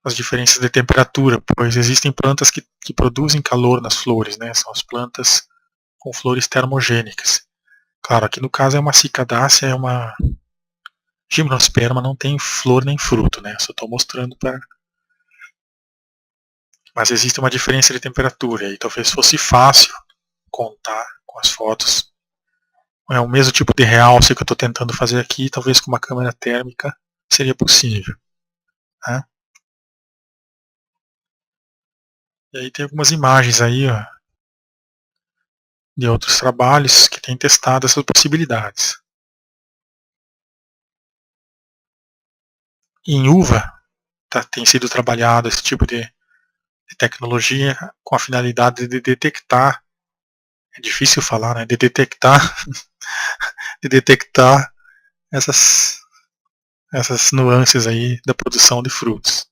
as diferenças de temperatura, pois existem plantas que produzem calor nas flores, né? São as plantas com flores termogênicas. Claro, aqui no caso é uma cicadácea, é uma gimnosperma, não tem flor nem fruto, né? Só estou mostrando para... Mas existe uma diferença de temperatura, e talvez fosse fácil contar com as fotos. É o mesmo tipo de realce que eu estou tentando fazer aqui, talvez com uma câmera térmica seria possível. Né? E aí tem algumas imagens aí, ó, de outros trabalhos que têm testado essas possibilidades. Em uva tem sido trabalhado esse tipo de tecnologia com a finalidade de detectar, é difícil falar, né, de detectar, de detectar essas nuances aí da produção de frutos.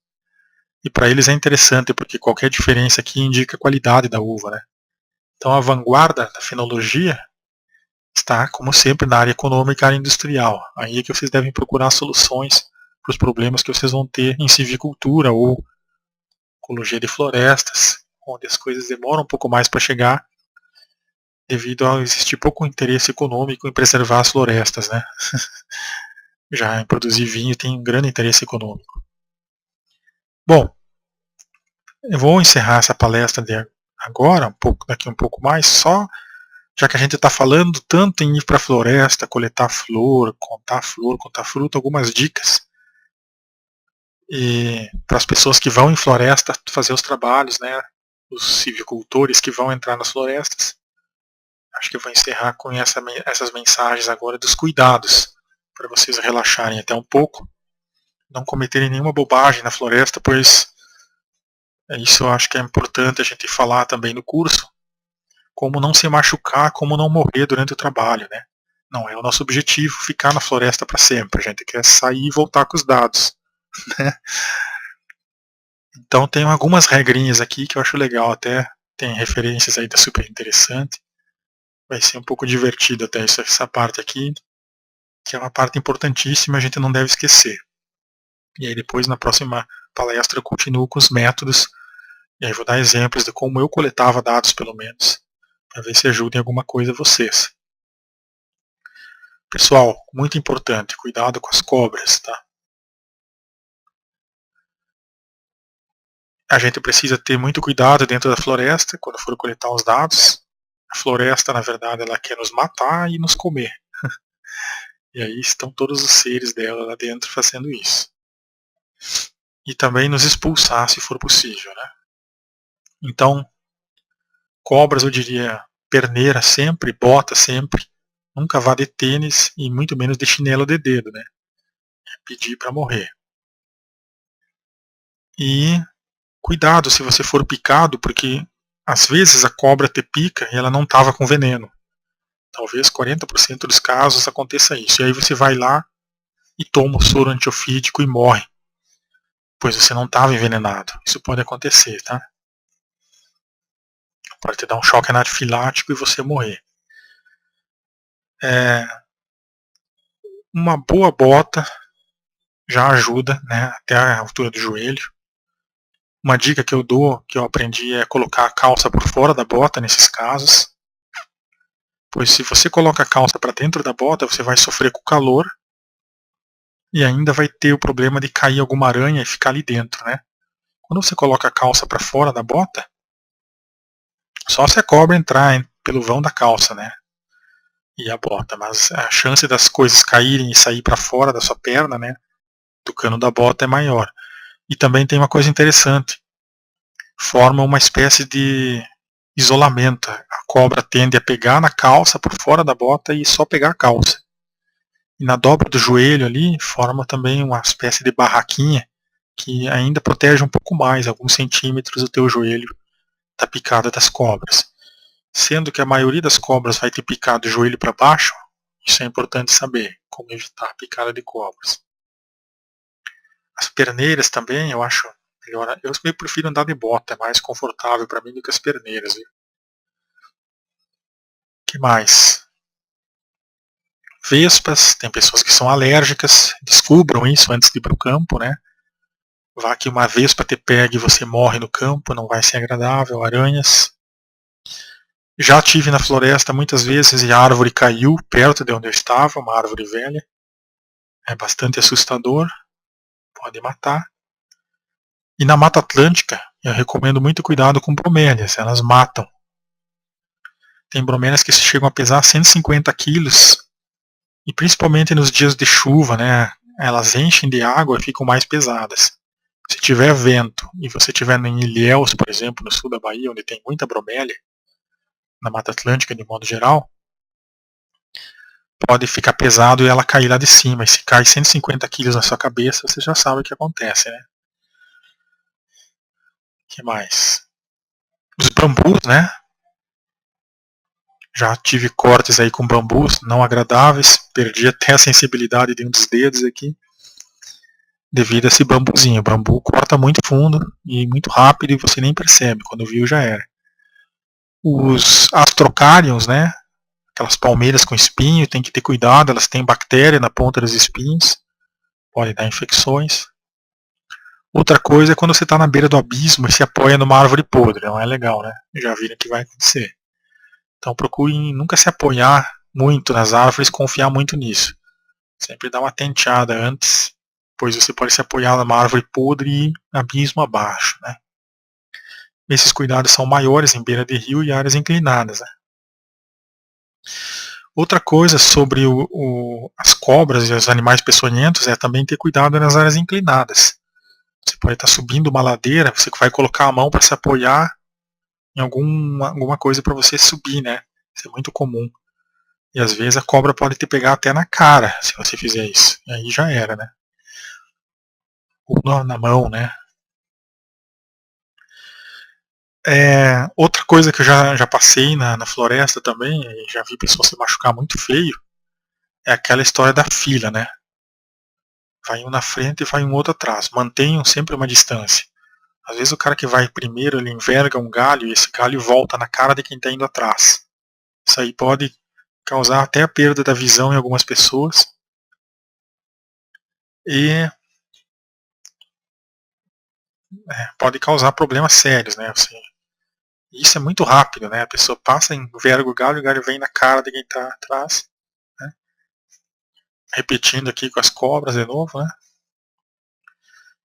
E para eles é interessante porque qualquer diferença aqui indica a qualidade da uva, né? Então a vanguarda da fenologia está, como sempre, na área econômica e área industrial. Aí é que vocês devem procurar soluções para os problemas que vocês vão ter em silvicultura ou ecologia de florestas, onde as coisas demoram um pouco mais para chegar, devido a existir pouco interesse econômico em preservar as florestas, né? Já em produzir vinho tem um grande interesse econômico. Bom, eu vou encerrar essa palestra de agora, daqui um pouco mais, só já que a gente está falando tanto em ir para a floresta, coletar flor, contar fruto, algumas dicas. E para as pessoas que vão em floresta fazer os trabalhos, né, os silvicultores que vão entrar nas florestas. Acho que eu vou encerrar com essas mensagens agora dos cuidados, para vocês relaxarem até um pouco, não cometerem nenhuma bobagem na floresta, pois isso eu acho que é importante a gente falar também no curso, como não se machucar, como não morrer durante o trabalho, né? Não é o nosso objetivo ficar na floresta para sempre. A gente quer sair e voltar com os dados, né? Então tem algumas regrinhas aqui que eu acho legal, até tem referências aí da super interessante. Vai ser um pouco divertido até essa parte aqui, que é uma parte importantíssima, a gente não deve esquecer. E aí depois na próxima palestra eu continuo com os métodos, e aí vou dar exemplos de como eu coletava dados pelo menos, para ver se ajuda em alguma coisa vocês. Pessoal, muito importante, cuidado com as cobras, tá? A gente precisa ter muito cuidado dentro da floresta quando for coletar os dados. A floresta, na verdade, ela quer nos matar e nos comer. E aí estão todos os seres dela lá dentro fazendo isso. E também nos expulsar se for possível, né? Então, cobras, eu diria, perneira sempre, bota sempre. Nunca vá de tênis e muito menos de chinelo de dedo, né? É pedir para morrer. E cuidado se você for picado, porque às vezes a cobra te pica e ela não estava com veneno. Talvez 40% dos casos aconteça isso. E aí você vai lá e toma o soro antiofídico e morre. Pois você não estava envenenado. Isso pode acontecer, tá? Pode te dar um choque anafilático e você morrer. Uma boa bota já ajuda, né, até a altura do joelho. Uma dica que eu dou, que eu aprendi, é colocar a calça por fora da bota nesses casos. Pois se você coloca a calça para dentro da bota, você vai sofrer com o calor e ainda vai ter o problema de cair alguma aranha e ficar ali dentro, né? Quando você coloca a calça para fora da bota, só se a cobra entrar pelo vão da calça, né? E a bota, mas a chance das coisas caírem e sair para fora da sua perna, né? Do cano da bota é maior. E também tem uma coisa interessante, forma uma espécie de isolamento. A cobra tende a pegar na calça por fora da bota e só pegar a calça. E na dobra do joelho ali forma também uma espécie de barraquinha que ainda protege um pouco mais, alguns centímetros do teu joelho da picada das cobras. Sendo que a maioria das cobras vai ter picado do joelho para baixo, isso é importante saber, como evitar a picada de cobras. As perneiras também, eu acho melhor. Eu prefiro andar de bota, é mais confortável para mim do que as perneiras. Viu? Que mais? Vespas, tem pessoas que são alérgicas, descubram isso antes de ir para o campo, né? Vá que uma vespa te pegue e você morre no campo, não vai ser agradável. Aranhas. Já tive na floresta muitas vezes e a árvore caiu perto de onde eu estava, uma árvore velha. É bastante assustador, pode matar. E na Mata Atlântica, eu recomendo muito cuidado com bromélias, elas matam. Tem bromélias que chegam a pesar 150 quilos, e principalmente nos dias de chuva, né, elas enchem de água e ficam mais pesadas. Se tiver vento e você estiver em Ilhéus, por exemplo, no sul da Bahia, onde tem muita bromélia, na Mata Atlântica de modo geral, pode ficar pesado e ela cair lá de cima. E se cai 150 quilos na sua cabeça, você já sabe o que acontece, né? O que mais? Os bambus, né? Já tive cortes aí com bambus não agradáveis, perdi até a sensibilidade de um dos dedos aqui, devido a esse bambuzinho. O bambu corta muito fundo e muito rápido e você nem percebe, quando viu já era. Os astrocárions, né? Aquelas palmeiras com espinho, tem que ter cuidado, elas têm bactéria na ponta dos espinhos, podem dar infecções. Outra coisa é quando você está na beira do abismo e se apoia numa árvore podre, não é legal, né? Já viram que vai acontecer. Então procurem nunca se apoiar muito nas árvores, confiar muito nisso. Sempre dá uma tenteada antes, pois você pode se apoiar numa árvore podre e abismo abaixo, né? Esses cuidados são maiores em beira de rio e áreas inclinadas, né? Outra coisa sobre as cobras e os animais peçonhentos é também ter cuidado nas áreas inclinadas. Você pode estar subindo uma ladeira, você vai colocar a mão para se apoiar em alguma coisa para você subir, né? Isso é muito comum. E às vezes a cobra pode te pegar até na cara se você fizer isso. E aí já era, né? Ou na mão, né? Outra coisa que eu já passei na floresta também, e já vi pessoas se machucar muito feio, É aquela história da fila, né? Vai um na frente e vai um outro atrás. Mantenham sempre uma distância. Às vezes o cara que vai primeiro, ele enverga um galho e esse galho volta na cara de quem está indo atrás. Isso aí pode causar até a perda da visão em algumas pessoas. E pode causar problemas sérios, né? Assim, isso é muito rápido, né? A pessoa passa, enverga o galho vem na cara de quem está atrás. Né? Repetindo aqui com as cobras de novo, né?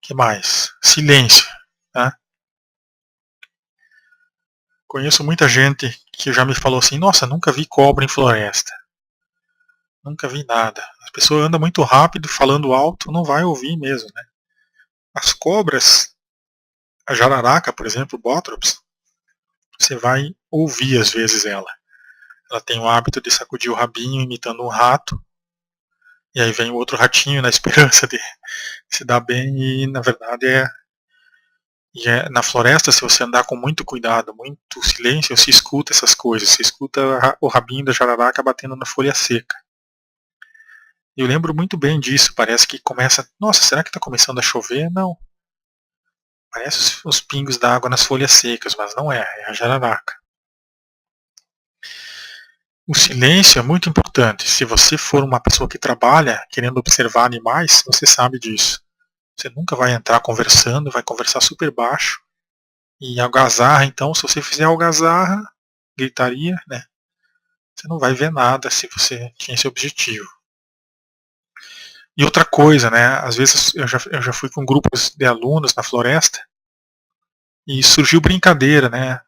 Que mais? Silêncio. Né? Conheço muita gente que já me falou assim, nossa, nunca vi cobra em floresta. Nunca vi nada. A pessoa anda muito rápido, falando alto, não vai ouvir mesmo, né? As cobras, a jararaca, por exemplo, Bothrops, você vai ouvir às vezes ela. Ela tem o hábito de sacudir o rabinho imitando um rato, e aí vem o outro ratinho na esperança de se dar bem, e na verdade na floresta, se você andar com muito cuidado, muito silêncio, você escuta essas coisas, você escuta o rabinho da jararaca batendo na folha seca. Eu lembro muito bem disso, parece que começa, nossa, será que está começando a chover? Não. Parece os pingos d'água nas folhas secas, mas não é, é a jararaca. O silêncio é muito importante. Se você for uma pessoa que trabalha querendo observar animais, você sabe disso. Você nunca vai entrar conversando, vai conversar super baixo. E algazarra, então, se você fizer algazarra, gritaria, né? Você não vai ver nada se você tinha esse objetivo. E outra coisa, né? Às vezes eu já fui com grupos de alunos na floresta e surgiu brincadeira, né?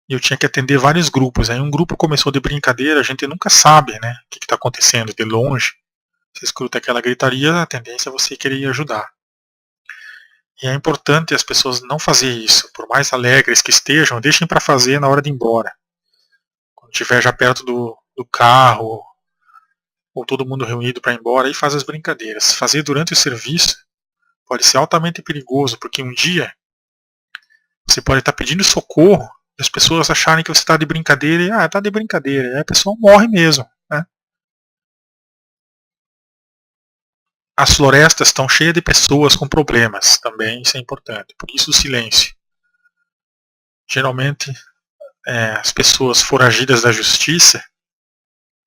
E eu tinha que atender vários grupos. Aí um grupo começou de brincadeira, a gente nunca sabe, né? O que está acontecendo de longe. Você escuta aquela gritaria, a tendência é você querer ajudar. E é importante as pessoas não fazer isso. Por mais alegres que estejam, deixem para fazer na hora de ir embora. Quando estiver já perto do carro, ou todo mundo reunido para ir embora, aí faz as brincadeiras. Fazer durante o serviço pode ser altamente perigoso, porque um dia você pode estar pedindo socorro e as pessoas acharem que você está de brincadeira e está de brincadeira. E aí a pessoa morre mesmo. Né? As florestas estão cheias de pessoas com problemas, também isso é importante. Por isso o silêncio. Geralmente as pessoas foragidas da justiça,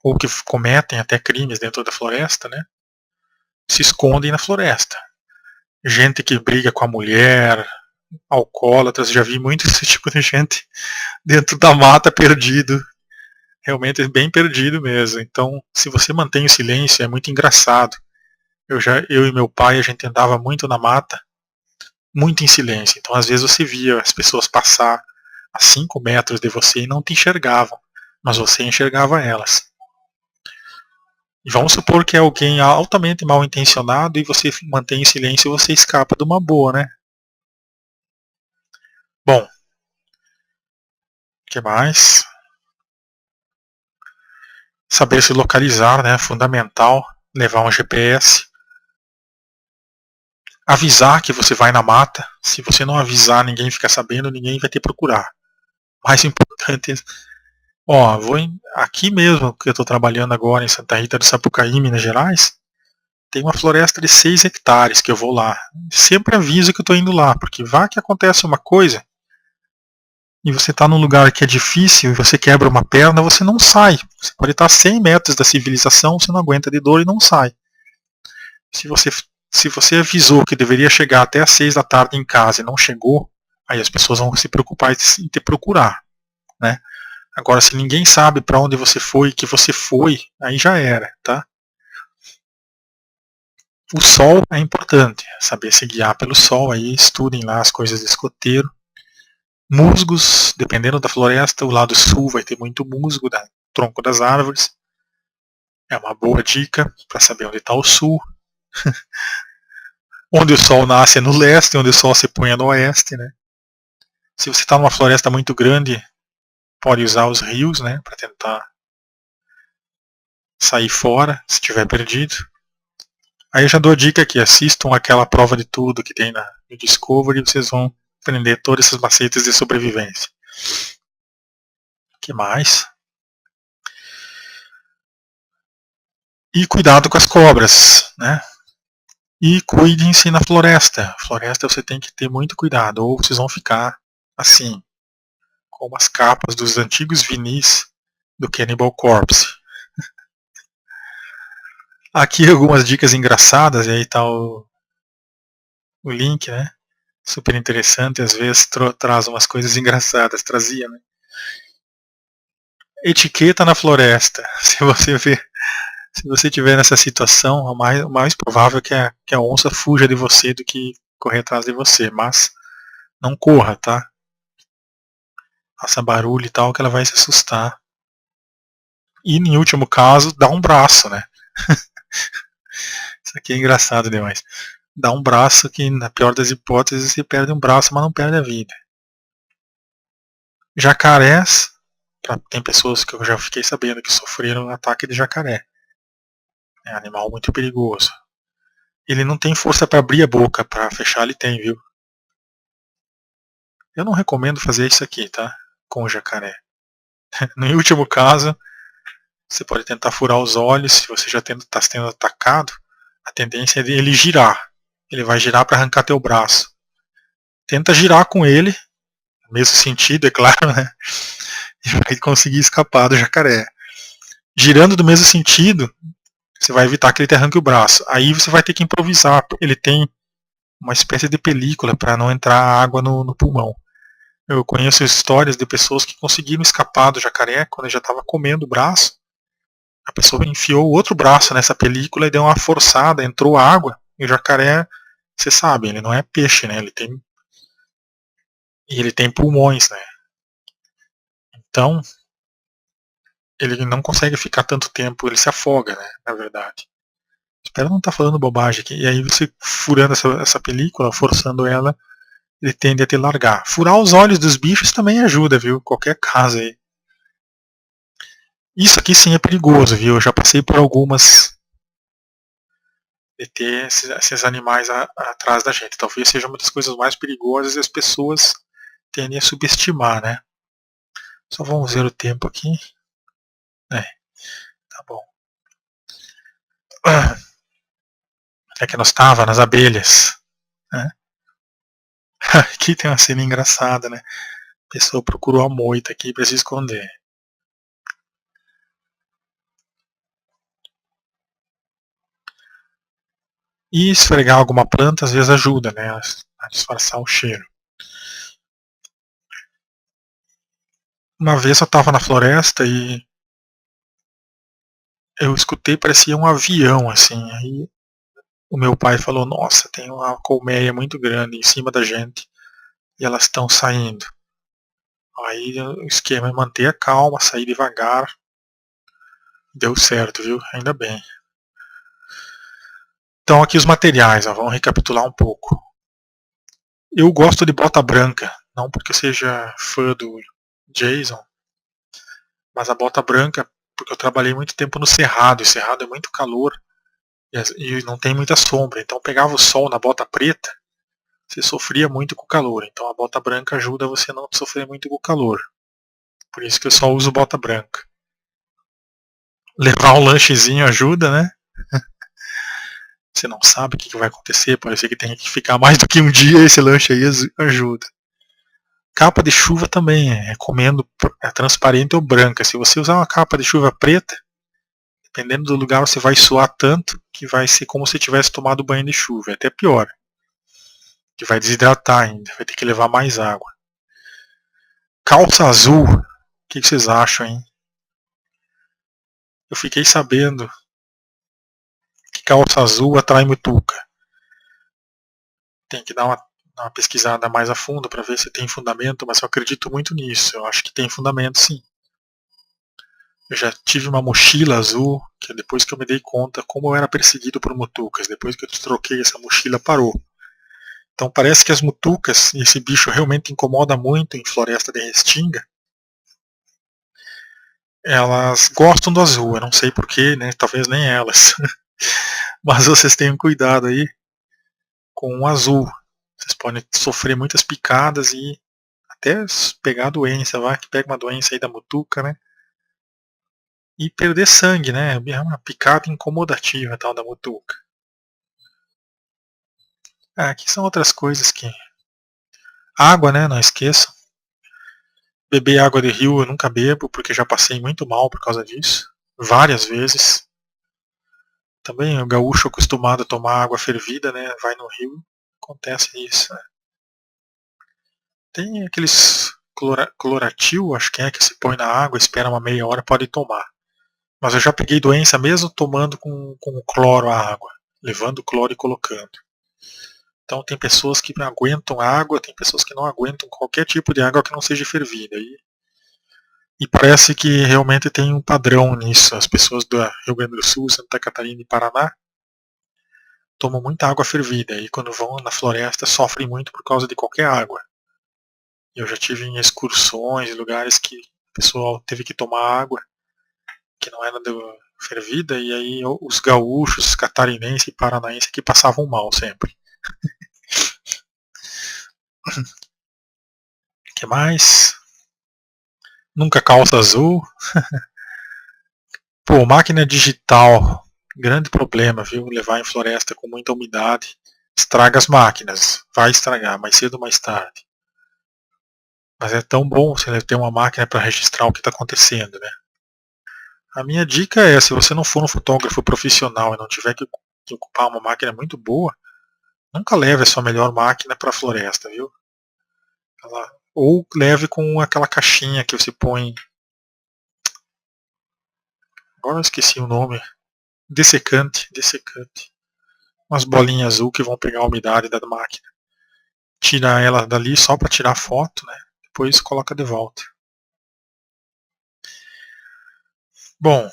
ou que cometem até crimes dentro da floresta, né, se escondem na floresta. Gente que briga com a mulher, alcoólatras, já vi muito esse tipo de gente dentro da mata perdido. Realmente bem perdido mesmo. Então, se você mantém o silêncio, é muito engraçado. Eu e meu pai, a gente andava muito na mata, muito em silêncio. Então, às vezes você via as pessoas passar a 5 metros de você e não te enxergavam, mas você enxergava elas. E vamos supor que é alguém altamente mal intencionado e você mantém em silêncio e você escapa de uma boa, né? Bom, o que mais? Saber se localizar, né? Fundamental. Levar um GPS. Avisar que você vai na mata. Se você não avisar, ninguém fica sabendo, ninguém vai te procurar. Mais importante, aqui mesmo que eu estou trabalhando agora em Santa Rita do Sapucaí, Minas Gerais, tem uma floresta de 6 hectares que eu vou lá. Sempre aviso que eu estou indo lá, porque vai que acontece uma coisa e você está num lugar que é difícil e você quebra uma perna, você não sai. Você pode estar a 100 metros da civilização, você não aguenta de dor e não sai. Se você avisou que deveria chegar até às 6 da tarde em casa e não chegou, aí as pessoas vão se preocupar em te procurar. Né? Agora, se ninguém sabe para onde você foi, que você foi, aí já era. Tá? O sol é importante, saber se guiar pelo sol, aí estudem lá as coisas de escoteiro. Musgos, dependendo da floresta, o lado sul vai ter muito musgo, do tronco das árvores. É uma boa dica para saber onde está o sul. Onde o sol nasce é no leste, onde o sol se põe é no oeste. Né? Se você está numa floresta muito grande, pode usar os rios, né, para tentar sair fora, se estiver perdido. Aí eu já dou a dica aqui, assistam aquela prova de tudo que tem no Discovery, vocês vão aprender todas essas macetes de sobrevivência. O que mais? E cuidado com as cobras, né? E cuidem-se na floresta. Floresta você tem que ter muito cuidado, ou vocês vão ficar assim, como as capas dos antigos vinis do Cannibal Corpse. Aqui algumas dicas engraçadas, e aí tá o link, né? Super interessante, às vezes traz umas coisas engraçadas, trazia, né? Etiqueta na floresta. Se você ver, se você estiver nessa situação, o mais provável é que a onça fuja de você do que correr atrás de você, mas não corra, tá? Faça barulho e tal, que ela vai se assustar. E em último caso, dá um braço, né? Isso aqui é engraçado demais. Dá um braço que, na pior das hipóteses, você perde um braço, mas não perde a vida. Jacarés, tem pessoas que eu já fiquei sabendo que sofreram um ataque de jacaré. É um animal muito perigoso. Ele não tem força para abrir a boca, para fechar ele tem, viu? Eu não recomendo fazer isso aqui, tá? Com o jacaré. No último caso, você pode tentar furar os olhos, se você já está sendo atacado, a tendência é ele girar. Ele vai girar para arrancar teu braço. Tenta girar com ele, no mesmo sentido, é claro, né? E vai conseguir escapar do jacaré. Girando do mesmo sentido, você vai evitar que ele te arranque o braço. Aí você vai ter que improvisar. Ele tem uma espécie de película para não entrar água no pulmão. Eu conheço histórias de pessoas que conseguiram escapar do jacaré quando ele já estava comendo o braço. A pessoa enfiou o outro braço nessa película e deu uma forçada, entrou água. E o jacaré, você sabe, ele não é peixe, né? Ele tem pulmões, né? Então, ele não consegue ficar tanto tempo, ele se afoga, né? Na verdade. Espero não estar falando bobagem aqui. E aí você furando essa película, forçando ela, ele tende a te largar. Furar os olhos dos bichos também ajuda, viu? Qualquer caso aí. Isso aqui sim é perigoso, viu? Eu já passei por algumas de ter esses animais atrás da gente. Talvez seja uma das coisas mais perigosas e as pessoas tendem a subestimar, né? Só vamos ver o tempo aqui. É, tá bom. É que nós estava nas abelhas. Né? Aqui tem uma cena engraçada, né? A pessoa procurou a moita aqui para se esconder. E esfregar alguma planta às vezes ajuda, né? A disfarçar o cheiro. Uma vez eu estava na floresta e eu escutei, parecia um avião, assim. Aí o meu pai falou, nossa, tem uma colmeia muito grande em cima da gente e elas estão saindo. Aí o esquema é manter a calma, sair devagar. Deu certo, viu? Ainda bem. Então aqui os materiais, ó, vamos recapitular um pouco. Eu gosto de bota branca, não porque eu seja fã do Jason, mas a bota branca porque eu trabalhei muito tempo no cerrado, e cerrado é muito calor e não tem muita sombra, então pegava o sol na bota preta, você sofria muito com o calor, então a bota branca ajuda você a não sofrer muito com o calor. Por isso que eu só uso bota branca. Levar um lanchezinho ajuda, né? Você não sabe o que vai acontecer, pode ser que tenha que ficar mais do que um dia, esse lanche aí ajuda. Capa de chuva também, recomendo, é transparente ou branca. Se você usar uma capa de chuva preta, dependendo do lugar você vai suar tanto que vai ser como se tivesse tomado banho de chuva, é até pior. Que vai desidratar ainda, vai ter que levar mais água. Calça azul, o que vocês acham, hein? Eu fiquei sabendo que calça azul atrai mutuca. Tem que dar uma pesquisada mais a fundo para ver se tem fundamento, mas eu acredito muito nisso. Eu acho que tem fundamento sim. Eu já tive uma mochila azul, que depois que eu me dei conta como eu era perseguido por mutucas, depois que eu troquei essa mochila parou. Então parece que as mutucas, e esse bicho realmente incomoda muito em floresta de restinga, elas gostam do azul, eu não sei porquê, né? Talvez nem elas. Mas vocês tenham cuidado aí com o azul. Vocês podem sofrer muitas picadas e até pegar a doença, vai que pega uma doença aí da mutuca, né? e perder sangue, né? É uma picada incomodativa tal da mutuca. Aqui são outras coisas que... Água, né? Não esqueçam. Beber água de rio eu nunca bebo, porque já passei muito mal por causa disso. Várias vezes. Também o gaúcho acostumado a tomar água fervida, né? Vai no rio, acontece isso. Né? Tem aqueles cloratil, acho que se põe na água, espera uma meia hora, pode tomar. Mas eu já peguei doença mesmo tomando com cloro a água, levando cloro e colocando. Então tem pessoas que aguentam água, tem pessoas que não aguentam qualquer tipo de água que não seja fervida. E parece que realmente tem um padrão nisso. As pessoas do Rio Grande do Sul, Santa Catarina e Paraná tomam muita água fervida e quando vão na floresta sofrem muito por causa de qualquer água. Eu já tive em excursões, lugares que o pessoal teve que tomar água que não era fervida e aí os gaúchos, catarinenses e paranaenses que passavam mal sempre. O que mais? Nunca calça azul. Pô, máquina digital, grande problema, viu? Levar em floresta com muita umidade, estraga as máquinas. Vai estragar, mais cedo ou mais tarde. Mas é tão bom você ter uma máquina para registrar o que está acontecendo, né? A minha dica é, se você não for um fotógrafo profissional e não tiver que ocupar uma máquina muito boa, nunca leve a sua melhor máquina para a floresta, viu? Ou leve com aquela caixinha que você põe. Agora eu esqueci o nome. Dessecante. Umas bolinhas azul que vão pegar a umidade da máquina. Tira ela dali só para tirar foto, né? Depois coloca de volta. Bom,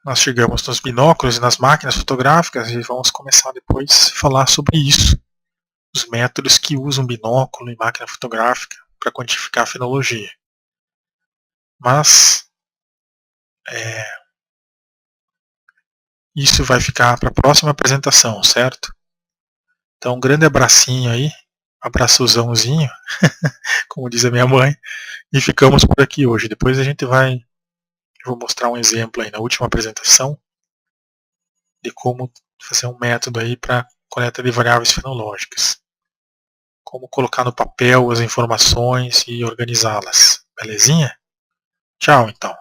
nós chegamos nos binóculos e nas máquinas fotográficas e vamos começar depois a falar sobre isso. Os métodos que usam binóculo e máquina fotográfica para quantificar a fenologia. Mas isso vai ficar para a próxima apresentação, certo? Então um grande abracinho aí, abraçozãozinho, como diz a minha mãe, e ficamos por aqui hoje. Depois a gente vai, eu vou mostrar um exemplo aí na última apresentação de como fazer um método aí para coleta de variáveis fenológicas. Como colocar no papel as informações e organizá-las. Belezinha? Tchau, então.